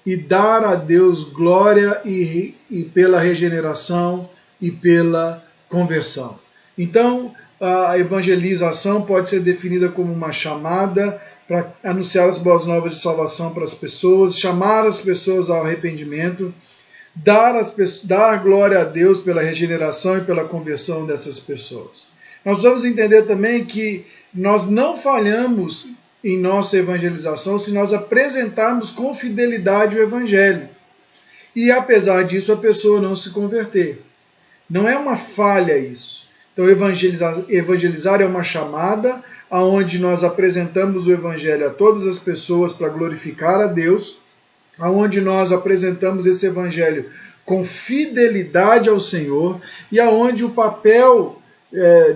e dar a Deus glória e pela regeneração e pela conversão. Então, a evangelização pode ser definida como uma chamada para anunciar as boas novas de salvação para as pessoas, chamar as pessoas ao arrependimento, dar glória a Deus pela regeneração e pela conversão dessas pessoas. Nós vamos entender também que nós não falhamos em nossa evangelização se nós apresentarmos com fidelidade o Evangelho. E apesar disso a pessoa não se converter. Não é uma falha isso. Então evangelizar é uma chamada onde nós apresentamos o Evangelho a todas as pessoas para glorificar a Deus, aonde nós apresentamos esse Evangelho com fidelidade ao Senhor e aonde o papel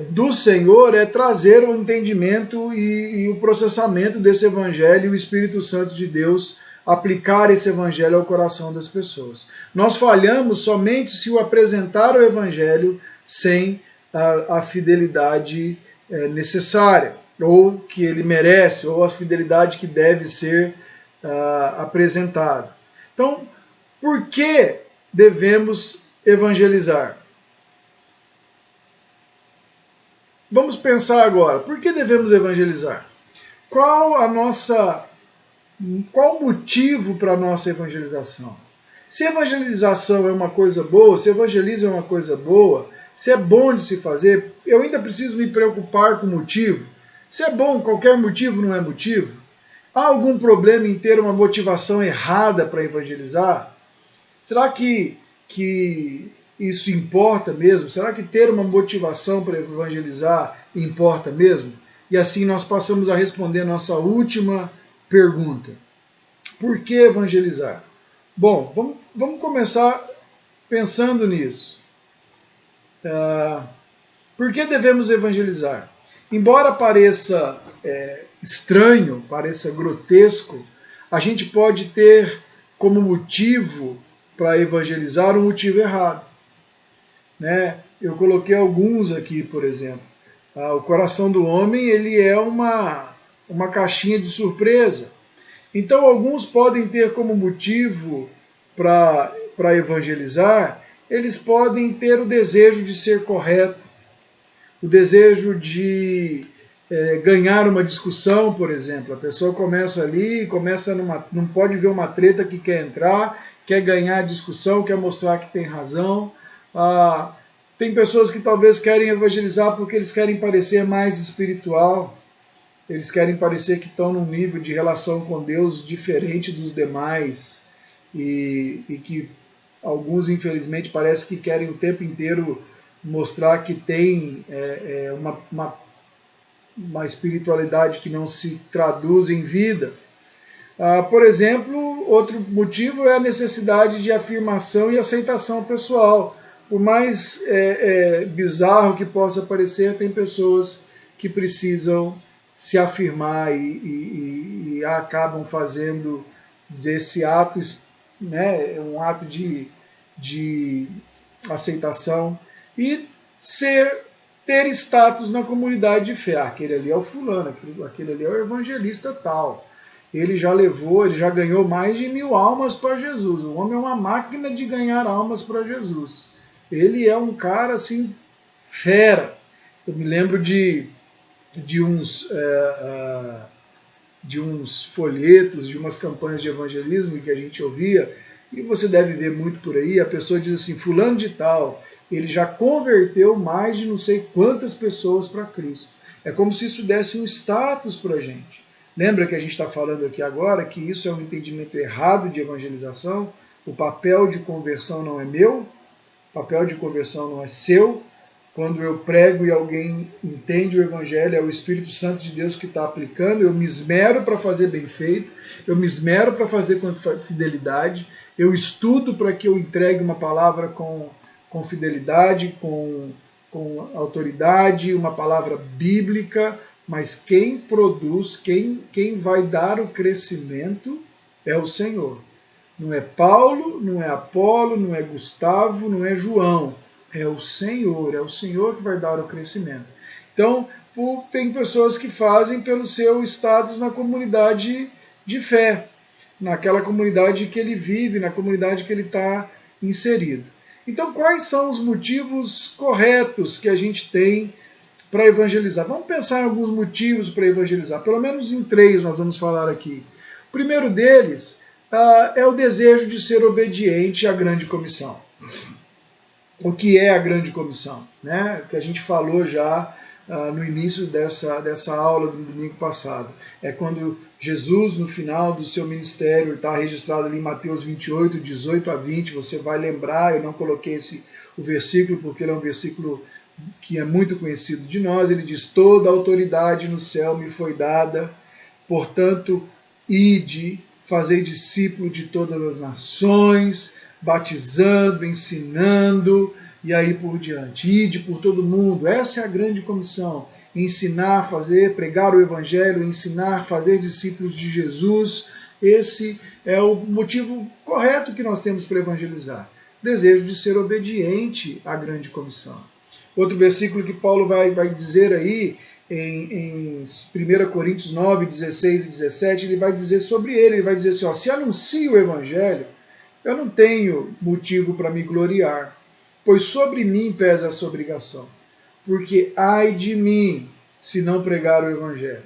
do Senhor é trazer o entendimento e o processamento desse Evangelho e o Espírito Santo de Deus aplicar esse Evangelho ao coração das pessoas. Nós falhamos somente se o apresentar o Evangelho sem a fidelidade necessária. ou que ele merece, ou a fidelidade que deve ser apresentada. Então, por que devemos evangelizar? Vamos pensar agora, por que devemos evangelizar? Qual o motivo para a nossa evangelização? Se evangelização é uma coisa boa, se evangelismo é uma coisa boa, se é bom de se fazer, eu ainda preciso me preocupar com o motivo? Se é bom, qualquer motivo não é motivo? Há algum problema em ter uma motivação errada para evangelizar? Será que isso importa mesmo? Será que ter uma motivação para evangelizar importa mesmo? E assim nós passamos a responder a nossa última pergunta. Por que evangelizar? Bom, vamos começar pensando nisso. Por que devemos evangelizar? Embora pareça estranho, pareça grotesco, a gente pode ter como motivo para evangelizar um motivo errado. Né? Eu coloquei alguns aqui, por exemplo. O coração do homem ele é uma caixinha de surpresa. Então, alguns podem ter como motivo para evangelizar, eles podem ter o desejo de ser correto, o desejo de ganhar uma discussão, por exemplo. A pessoa começa ali, não pode ver uma treta que quer entrar, quer ganhar a discussão, quer mostrar que tem razão. Tem pessoas que talvez querem evangelizar porque eles querem parecer mais espiritual, eles querem parecer que estão num nível de relação com Deus diferente dos demais e que alguns, infelizmente, parece que querem o tempo inteiro mostrar que tem uma espiritualidade que não se traduz em vida. Por exemplo, outro motivo é a necessidade de afirmação e aceitação pessoal. Por mais bizarro que possa parecer, tem pessoas que precisam se afirmar e acabam fazendo desse ato, né, um ato de aceitação e ter status na comunidade de fé. Aquele ali é o fulano, aquele ali é o evangelista tal. Ele já ganhou mais de 1000 almas para Jesus. O homem é uma máquina de ganhar almas para Jesus. Ele é um cara assim, fera. Eu me lembro de uns folhetos, de umas campanhas de evangelismo que a gente ouvia, e você deve ver muito por aí, a pessoa diz assim, fulano de tal, ele já converteu mais de não sei quantas pessoas para Cristo. É como se isso desse um status para a gente. Lembra que a gente está falando aqui agora que isso é um entendimento errado de evangelização? O papel de conversão não é meu, o papel de conversão não é seu. Quando eu prego e alguém entende o Evangelho, é o Espírito Santo de Deus que está aplicando, eu me esmero para fazer bem feito, eu me esmero para fazer com fidelidade, eu estudo para que eu entregue uma palavra com fidelidade, com autoridade, uma palavra bíblica, mas quem produz, quem vai dar o crescimento é o Senhor. Não é Paulo, não é Apolo, não é Gustavo, não é João. É o Senhor que vai dar o crescimento. Então, tem pessoas que fazem pelo seu status na comunidade de fé, naquela comunidade que ele vive, na comunidade que ele está inserido. Então, quais são os motivos corretos que a gente tem para evangelizar? Vamos pensar em alguns motivos para evangelizar, pelo menos em 3 nós vamos falar aqui. O primeiro deles é o desejo de ser obediente à grande comissão. O que é a grande comissão? Né? Que a gente falou já no início dessa aula do domingo passado. É quando Jesus, no final do seu ministério, está registrado ali em Mateus 28, 18 a 20, você vai lembrar, eu não coloquei o versículo porque ele é um versículo que é muito conhecido de nós, ele diz, toda a autoridade no céu me foi dada, portanto, ide, fazei discípulo de todas as nações, batizando, ensinando, e aí por diante. Ide por todo mundo, essa é a grande comissão. Ensinar, pregar o Evangelho, ensinar, fazer discípulos de Jesus. Esse é o motivo correto que nós temos para evangelizar. Desejo de ser obediente à grande comissão. Outro versículo que Paulo vai dizer aí em 1 Coríntios 9, 16 e 17, ele vai dizer sobre ele vai dizer assim, ó, se anuncio o Evangelho, eu não tenho motivo para me gloriar, pois sobre mim pesa essa obrigação, porque ai de mim se não pregar o Evangelho.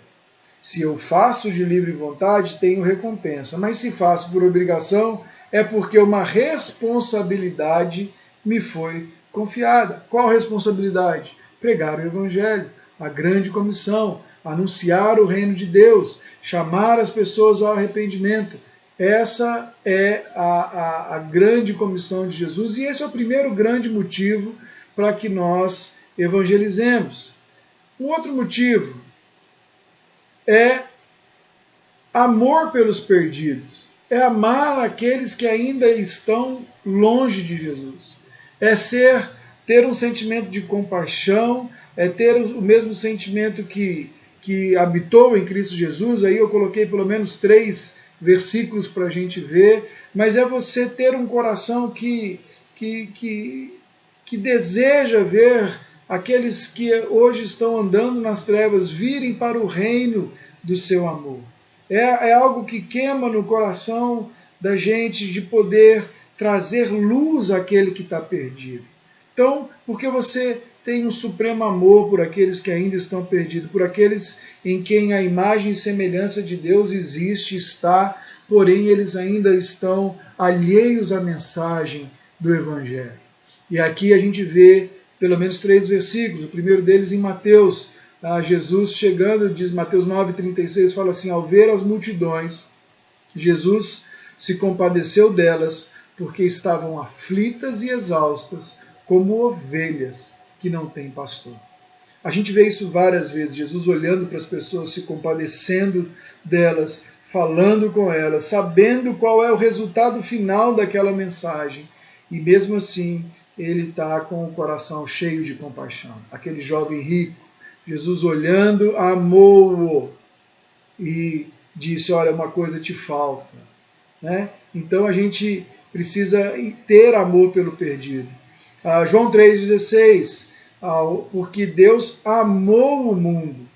Se eu faço de livre vontade, tenho recompensa, mas se faço por obrigação, é porque uma responsabilidade me foi confiada. Qual responsabilidade? Pregar o Evangelho, a grande comissão, anunciar o reino de Deus, chamar as pessoas ao arrependimento. Essa é a grande comissão de Jesus e esse é o primeiro grande motivo para que nós evangelizemos. Um outro motivo é amor pelos perdidos, é amar aqueles que ainda estão longe de Jesus, é ter um sentimento de compaixão, é ter o mesmo sentimento que habitou em Cristo Jesus. Aí eu coloquei pelo menos 3 versículos para a gente ver, mas é você ter um coração que deseja ver aqueles que hoje estão andando nas trevas virem para o reino do seu amor. É algo que queima no coração da gente de poder trazer luz àquele que está perdido. Então, porque você tem um supremo amor por aqueles que ainda estão perdidos, por aqueles em quem a imagem e semelhança de Deus existe, está, porém eles ainda estão alheios à mensagem do Evangelho. E aqui a gente vê pelo menos 3 versículos, o primeiro deles em Mateus, Jesus chegando, diz Mateus 9,36, fala assim, ao ver as multidões, Jesus se compadeceu delas, porque estavam aflitas e exaustas, como ovelhas que não têm pastor. A gente vê isso várias vezes, Jesus olhando para as pessoas, se compadecendo delas, falando com elas, sabendo qual é o resultado final daquela mensagem, e mesmo assim ele está com o coração cheio de compaixão. Aquele jovem rico, Jesus olhando, amou-o e disse, olha, uma coisa te falta. Né? Então a gente precisa ter amor pelo perdido. João 3,16, porque Deus amou o mundo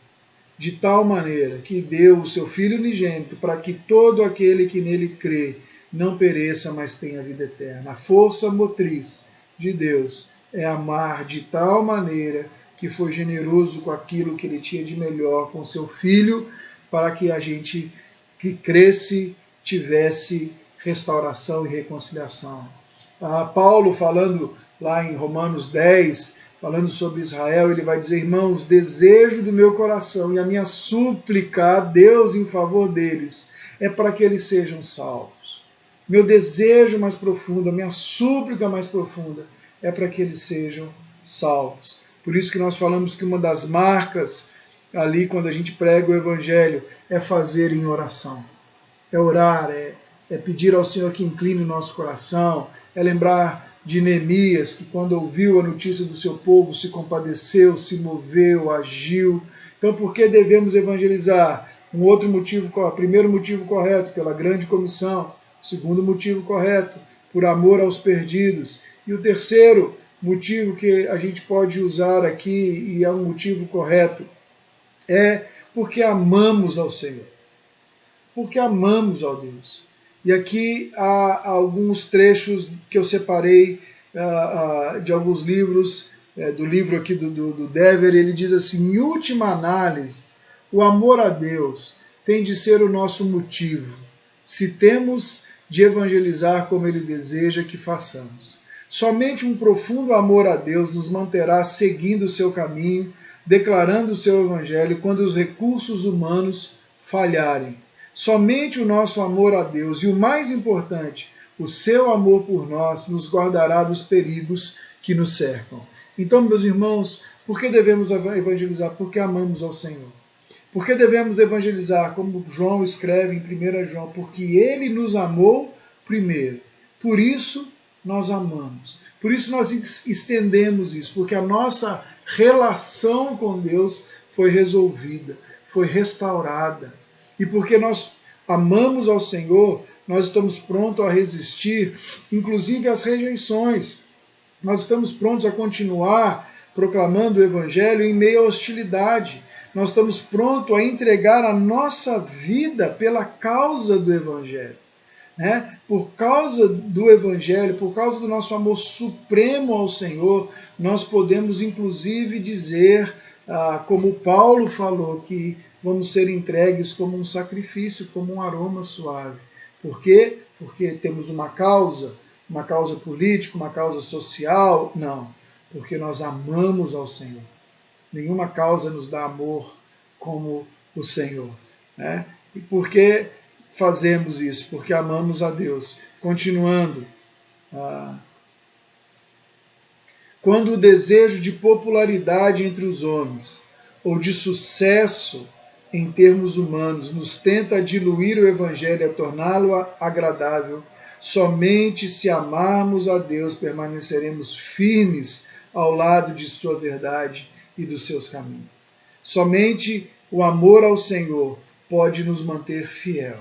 de tal maneira que deu o seu Filho unigênito para que todo aquele que nele crê não pereça, mas tenha vida eterna. A força motriz de Deus é amar de tal maneira que foi generoso com aquilo que ele tinha de melhor com seu Filho, para que a gente que cresce tivesse restauração e reconciliação. Paulo, falando lá em Romanos 10, falando sobre Israel, ele vai dizer, irmãos, desejo do meu coração e a minha súplica a Deus em favor deles é para que eles sejam salvos. Meu desejo mais profundo, a minha súplica mais profunda é para que eles sejam salvos. Por isso que nós falamos que uma das marcas ali, quando a gente prega o Evangelho, é fazer em oração. É orar, é pedir ao Senhor que incline o nosso coração, é lembrar de Neemias, que quando ouviu a notícia do seu povo, se compadeceu, se moveu, agiu. Então, por que devemos evangelizar? Um outro motivo, primeiro motivo correto, pela grande comissão. Segundo motivo correto, por amor aos perdidos. E o terceiro motivo que a gente pode usar aqui, e é um motivo correto, é porque amamos ao Senhor. Porque amamos ao Deus. E aqui há alguns trechos que eu separei de alguns livros, do livro aqui do Dever. Ele diz assim, em última análise, o amor a Deus tem de ser o nosso motivo, se temos de evangelizar como Ele deseja que façamos. Somente um profundo amor a Deus nos manterá seguindo o seu caminho, declarando o seu evangelho quando os recursos humanos falharem. Somente o nosso amor a Deus e, o mais importante, o seu amor por nós nos guardará dos perigos que nos cercam. Então, meus irmãos, por que devemos evangelizar? Porque amamos ao Senhor. Por que devemos evangelizar? Como João escreve em 1 João, porque Ele nos amou primeiro. Por isso nós amamos. Por isso nós estendemos isso, porque a nossa relação com Deus foi resolvida, foi restaurada. E porque nós amamos ao Senhor, nós estamos prontos a resistir, inclusive às rejeições. Nós estamos prontos a continuar proclamando o Evangelho em meio à hostilidade. nós estamos prontos a entregar a nossa vida pela causa do Evangelho. Né? Por causa do Evangelho, por causa do nosso amor supremo ao Senhor, nós podemos inclusive dizer, como Paulo falou, que vamos ser entregues como um sacrifício, como um aroma suave. Por quê? Porque temos uma causa política, uma causa social? Não, porque nós amamos ao Senhor. Nenhuma causa nos dá amor como o Senhor. Né? E por que fazemos isso? Porque amamos a Deus. Continuando. Quando o desejo de popularidade entre os homens, ou de sucesso em termos humanos, nos tenta diluir o Evangelho e a torná-lo agradável, somente se amarmos a Deus permaneceremos firmes ao lado de sua verdade e dos seus caminhos. Somente o amor ao Senhor pode nos manter fiel.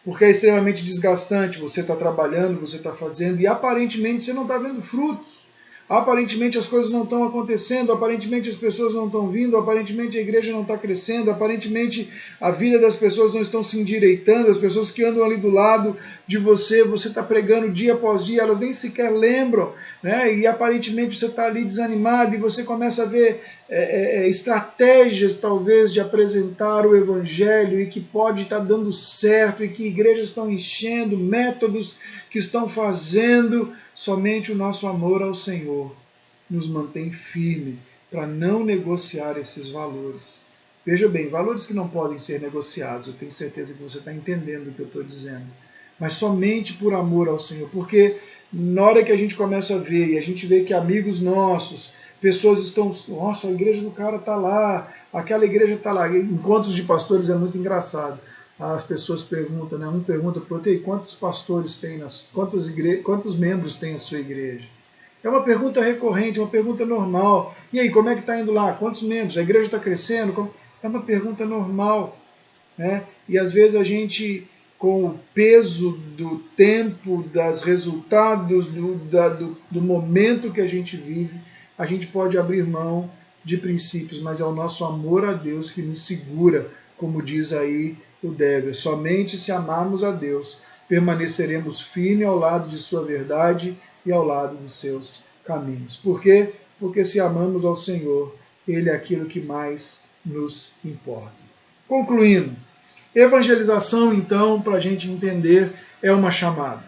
Porque é extremamente desgastante, você está trabalhando, você está fazendo, e aparentemente você não está vendo frutos. Aparentemente as coisas não estão acontecendo, aparentemente as pessoas não estão vindo, aparentemente a igreja não está crescendo, aparentemente a vida das pessoas não estão se endireitando, as pessoas que andam ali do lado de você está pregando dia após dia, elas nem sequer lembram, né? E aparentemente você está ali desanimado e você começa a ver estratégias talvez de apresentar o Evangelho e que pode estar dando certo e que igrejas estão enchendo, métodos que estão fazendo. Somente o nosso amor ao Senhor nos mantém firme para não negociar esses valores. Veja bem, valores que não podem ser negociados, eu tenho certeza que você está entendendo o que eu estou dizendo. Mas somente por amor ao Senhor, porque na hora que a gente começa a ver, e a gente vê que amigos nossos, pessoas estão, nossa, a igreja do cara está lá, aquela igreja está lá. Encontros de pastores é muito engraçado. As pessoas perguntam, né? Um pergunta para o outro, quantos pastores tem, quantos membros tem a sua igreja? É uma pergunta recorrente, uma pergunta normal. E aí, como é que está indo lá? Quantos membros? A igreja está crescendo? É uma pergunta normal. Né? E às vezes a gente, com o peso do tempo, dos resultados, do momento que a gente vive, a gente pode abrir mão de princípios, mas é o nosso amor a Deus que nos segura, como diz aí o Dever. Somente se amarmos a Deus, permaneceremos firmes ao lado de sua verdade e ao lado dos seus caminhos. Por quê? Porque se amamos ao Senhor, Ele é aquilo que mais nos importa. Concluindo, evangelização, então, para a gente entender, é uma chamada.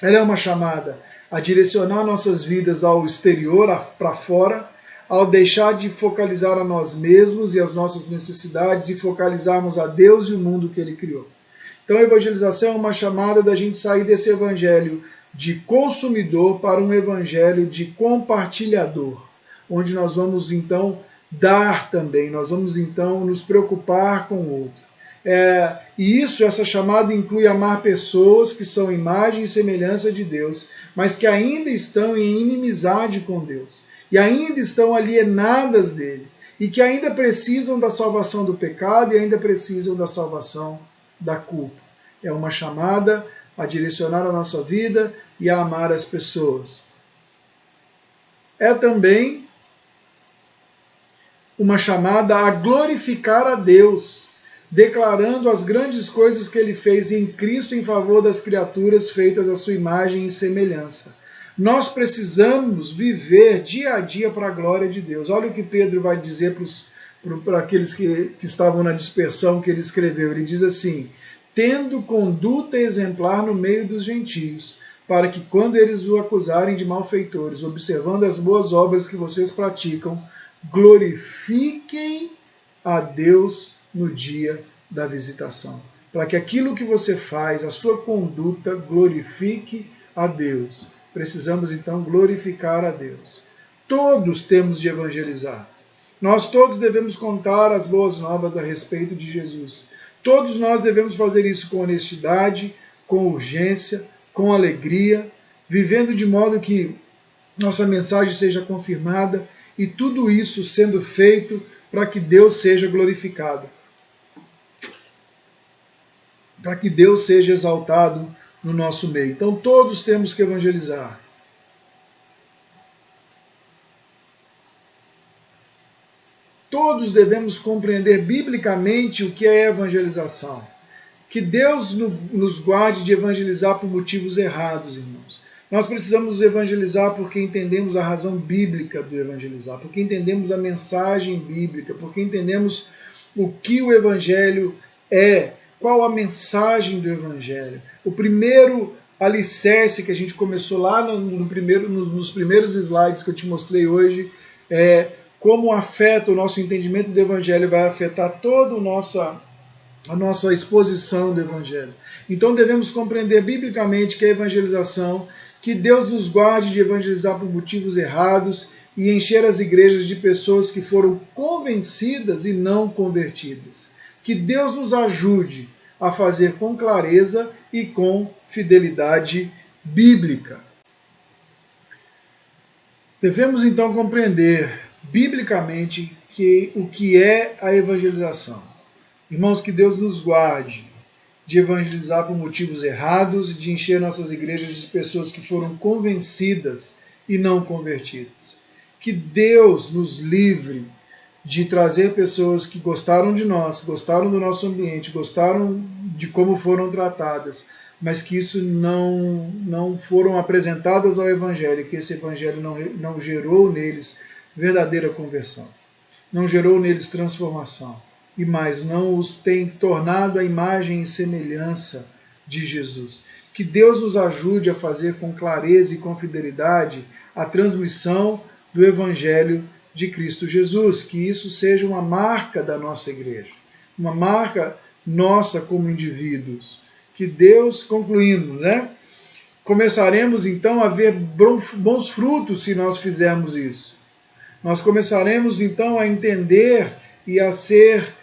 Ela é uma chamada a direcionar nossas vidas ao exterior, para fora, ao deixar de focalizar a nós mesmos e as nossas necessidades e focalizarmos a Deus e o mundo que Ele criou. Então a evangelização é uma chamada da gente sair desse evangelho de consumidor para um evangelho de compartilhador, onde nós vamos então dar também, nós vamos então nos preocupar com o outro. E essa chamada inclui amar pessoas que são imagem e semelhança de Deus, mas que ainda estão em inimizade com Deus. E ainda estão alienadas dele, e que ainda precisam da salvação do pecado e ainda precisam da salvação da culpa. É uma chamada a direcionar a nossa vida e a amar as pessoas. É também uma chamada a glorificar a Deus, declarando as grandes coisas que Ele fez em Cristo em favor das criaturas feitas à sua imagem e semelhança. Nós precisamos viver dia a dia para a glória de Deus. Olha o que Pedro vai dizer para aqueles que estavam na dispersão que ele escreveu. Ele diz assim, tendo conduta exemplar no meio dos gentios, para que quando eles o acusarem de malfeitores, observando as boas obras que vocês praticam, glorifiquem a Deus no dia da visitação. Para que aquilo que você faz, a sua conduta, glorifique a Deus. Precisamos então glorificar a Deus. Todos temos de evangelizar. Nós todos devemos contar as boas novas a respeito de Jesus. Todos nós devemos fazer isso com honestidade, com urgência, com alegria, vivendo de modo que nossa mensagem seja confirmada e tudo isso sendo feito para que Deus seja glorificado, para que Deus seja exaltado no nosso meio. Então todos temos que evangelizar. todos devemos compreender biblicamente o que é evangelização. Que Deus nos guarde de evangelizar por motivos errados, irmãos. Nós precisamos evangelizar porque entendemos a razão bíblica do evangelizar, porque entendemos a mensagem bíblica, porque entendemos o que o evangelho é, qual a mensagem do evangelho. O primeiro alicerce que a gente começou lá nos primeiros slides que eu te mostrei hoje é como afeta o nosso entendimento do evangelho, vai afetar toda a nossa exposição do evangelho. Então devemos compreender biblicamente que a evangelização, que Deus nos guarde de evangelizar por motivos errados e encher as igrejas de pessoas que foram convencidas e não convertidas. Que Deus nos ajude a fazer com clareza e com fidelidade bíblica. Devemos então compreender biblicamente o que é a evangelização. Irmãos, que Deus nos guarde de evangelizar por motivos errados e de encher nossas igrejas de pessoas que foram convencidas e não convertidas. Que Deus nos livre de trazer pessoas que gostaram de nós, gostaram do nosso ambiente, gostaram de como foram tratadas, mas que isso não foram apresentadas ao Evangelho, que esse Evangelho não gerou neles verdadeira conversão, não gerou neles transformação, e mais, não os tem tornado a imagem e semelhança de Jesus. Que Deus nos ajude a fazer com clareza e com fidelidade a transmissão do Evangelho de Cristo Jesus, que isso seja uma marca da nossa igreja, uma marca nossa como indivíduos. Que Deus, concluindo, começaremos então a ver bons frutos se nós fizermos isso. Nós começaremos então a entender e a ser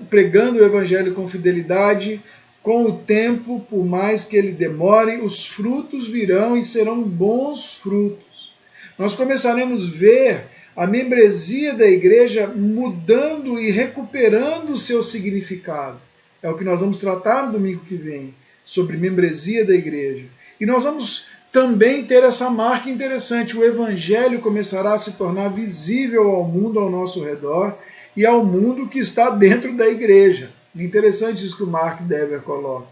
pregando o Evangelho com fidelidade. Com o tempo, por mais que ele demore, os frutos virão e serão bons frutos. Nós começaremos a ver a membresia da igreja mudando e recuperando o seu significado. É o que nós vamos tratar no domingo que vem, sobre membresia da igreja. E nós vamos também ter essa marca interessante. O Evangelho começará a se tornar visível ao mundo ao nosso redor e ao mundo que está dentro da igreja. É interessante isso que o Mark Dever coloca.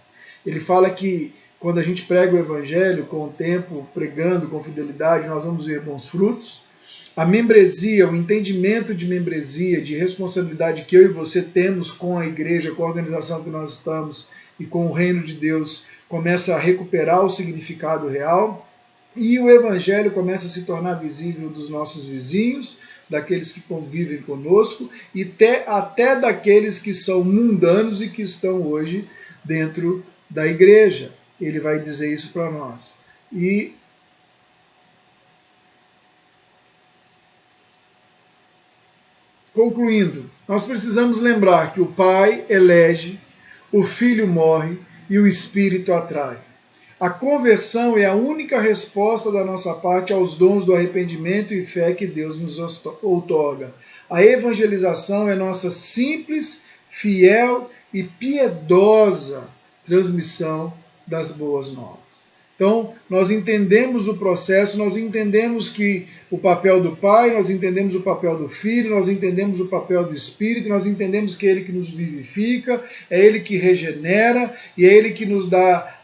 Ele fala que quando a gente prega o Evangelho, com o tempo, pregando com fidelidade, nós vamos ver bons frutos. A membresia, o entendimento de membresia, de responsabilidade que eu e você temos com a igreja, com a organização que nós estamos e com o reino de Deus, começa a recuperar o significado real e o Evangelho começa a se tornar visível dos nossos vizinhos, daqueles que convivem conosco e até daqueles que são mundanos e que estão hoje dentro da igreja. Ele vai dizer isso para nós. E concluindo, nós precisamos lembrar que o Pai elege, o Filho morre e o Espírito atrai. A conversão é a única resposta da nossa parte aos dons do arrependimento e fé que Deus nos outorga. A evangelização é nossa simples, fiel e piedosa transmissão das boas novas. Então, nós entendemos o processo, nós entendemos que o papel do Pai, nós entendemos o papel do Filho, nós entendemos o papel do Espírito, nós entendemos que é Ele que nos vivifica, é Ele que regenera e é Ele que nos dá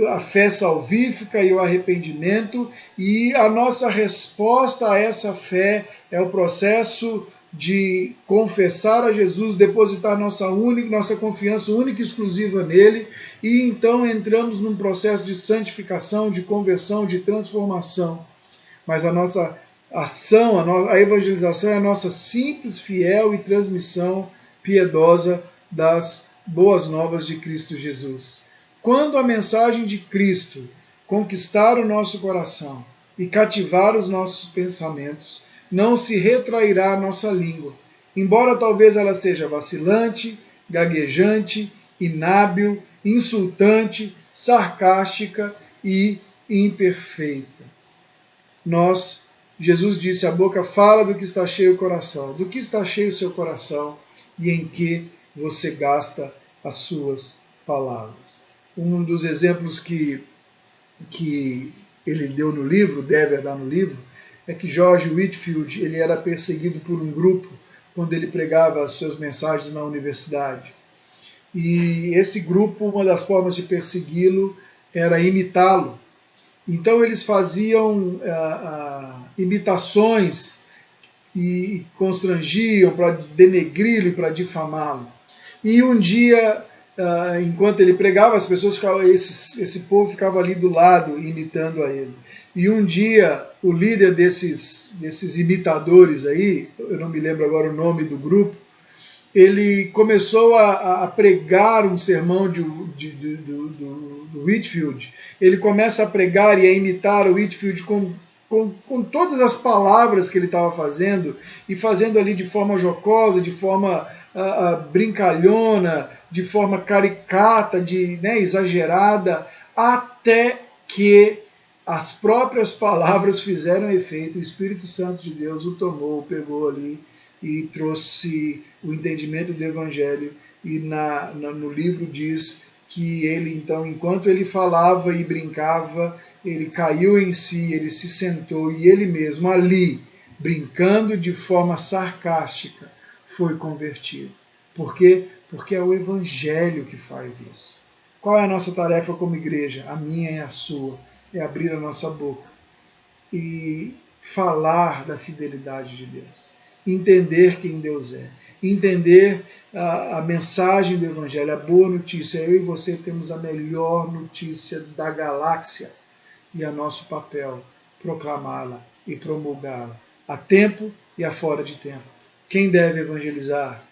a fé salvífica e o arrependimento, e a nossa resposta a essa fé é o processo de confessar a Jesus, depositar nossa confiança única e exclusiva nele, e então entramos num processo de santificação, de conversão, de transformação. Mas a nossa ação, a evangelização é a nossa simples, fiel e transmissão piedosa das boas novas de Cristo Jesus. Quando a mensagem de Cristo conquistar o nosso coração e cativar os nossos pensamentos, não se retrairá a nossa língua, embora talvez ela seja vacilante, gaguejante, inábil, insultante, sarcástica e imperfeita. Jesus disse, a boca fala do que está cheio o coração. Do que está cheio o seu coração e em que você gasta as suas palavras. Um dos exemplos que ele deu no livro, Dever dá no livro, é que George Whitefield ele era perseguido por um grupo quando ele pregava as suas mensagens na universidade. E esse grupo, uma das formas de persegui-lo era imitá-lo. Então eles faziam imitações e constrangiam para denegri-lo e para difamá-lo. E um dia, enquanto ele pregava, as pessoas ficavam, esse povo ficava ali do lado imitando a ele. E um dia o líder desses imitadores aí, eu não me lembro agora o nome do grupo, ele começou a pregar um sermão do Whitefield. Ele começa a pregar e a imitar o Whitefield com todas as palavras que ele estava fazendo, e fazendo ali de forma jocosa, de forma brincalhona, de forma caricata, exagerada, até que as próprias palavras fizeram efeito, o Espírito Santo de Deus o tomou, o pegou ali e trouxe o entendimento do Evangelho. E no livro diz que ele, então, enquanto ele falava e brincava, ele caiu em si, ele se sentou, e ele mesmo ali, brincando de forma sarcástica, foi convertido. Por quê? Porque é o Evangelho que faz isso. Qual é a nossa tarefa como igreja? A minha e a sua. É abrir a nossa boca e falar da fidelidade de Deus. Entender quem Deus é. Entender a mensagem do Evangelho, a boa notícia. Eu e você temos a melhor notícia da galáxia. E é nosso papel proclamá-la e promulgá-la, a tempo e a fora de tempo. Quem deve evangelizar?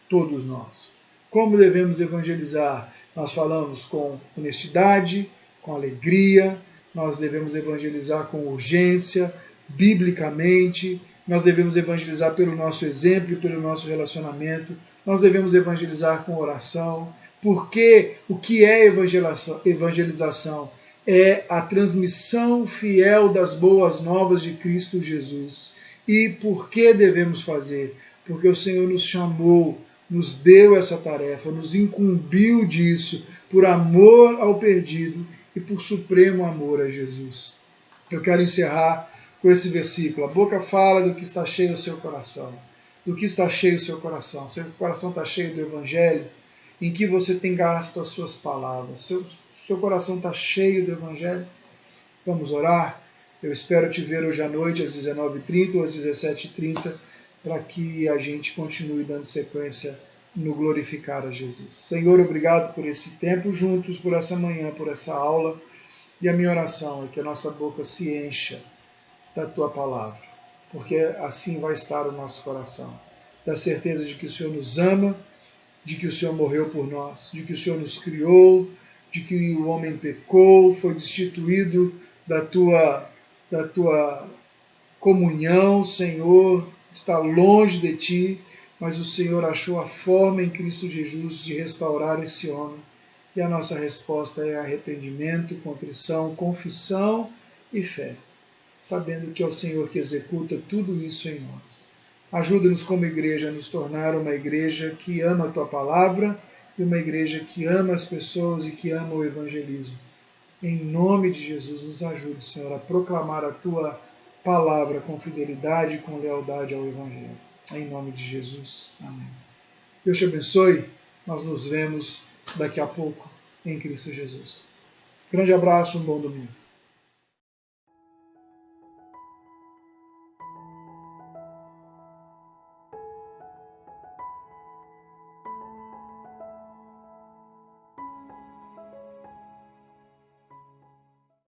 Todos nós. Como devemos evangelizar? Nós falamos com honestidade, com alegria, nós devemos evangelizar com urgência, biblicamente, nós devemos evangelizar pelo nosso exemplo e pelo nosso relacionamento, nós devemos evangelizar com oração, porque o que é evangelização? É a transmissão fiel das boas novas de Cristo Jesus. E por que devemos fazer? Porque o Senhor nos chamou, nos deu essa tarefa, nos incumbiu disso, por amor ao perdido e por supremo amor a Jesus. Eu quero encerrar com esse versículo. A boca fala do que está cheio o seu coração. Do que está cheio o seu coração. Seu coração está cheio do Evangelho, em que você tem gasto as suas palavras. Seu coração está cheio do Evangelho? Vamos orar? Eu espero te ver hoje à noite, às 19h30 ou às 17h30, para que a gente continue dando sequência no glorificar a Jesus. Senhor, obrigado por esse tempo juntos, por essa manhã, por essa aula. E a minha oração é que a nossa boca se encha da Tua palavra, porque assim vai estar o nosso coração. Da certeza de que o Senhor nos ama, de que o Senhor morreu por nós, de que o Senhor nos criou, de que o homem pecou, foi destituído da tua comunhão, Senhor, está longe de Ti, mas o Senhor achou a forma em Cristo Jesus de restaurar esse homem. E a nossa resposta é arrependimento, contrição, confissão e fé, sabendo que é o Senhor que executa tudo isso em nós. Ajuda-nos como igreja a nos tornar uma igreja que ama a Tua palavra e uma igreja que ama as pessoas e que ama o evangelismo. Em nome de Jesus, nos ajude, Senhor, a proclamar a Tua palavra com fidelidade e com lealdade ao Evangelho. Em nome de Jesus. Amém. Deus te abençoe. Nós nos vemos daqui a pouco em Cristo Jesus. Grande abraço, um bom domingo.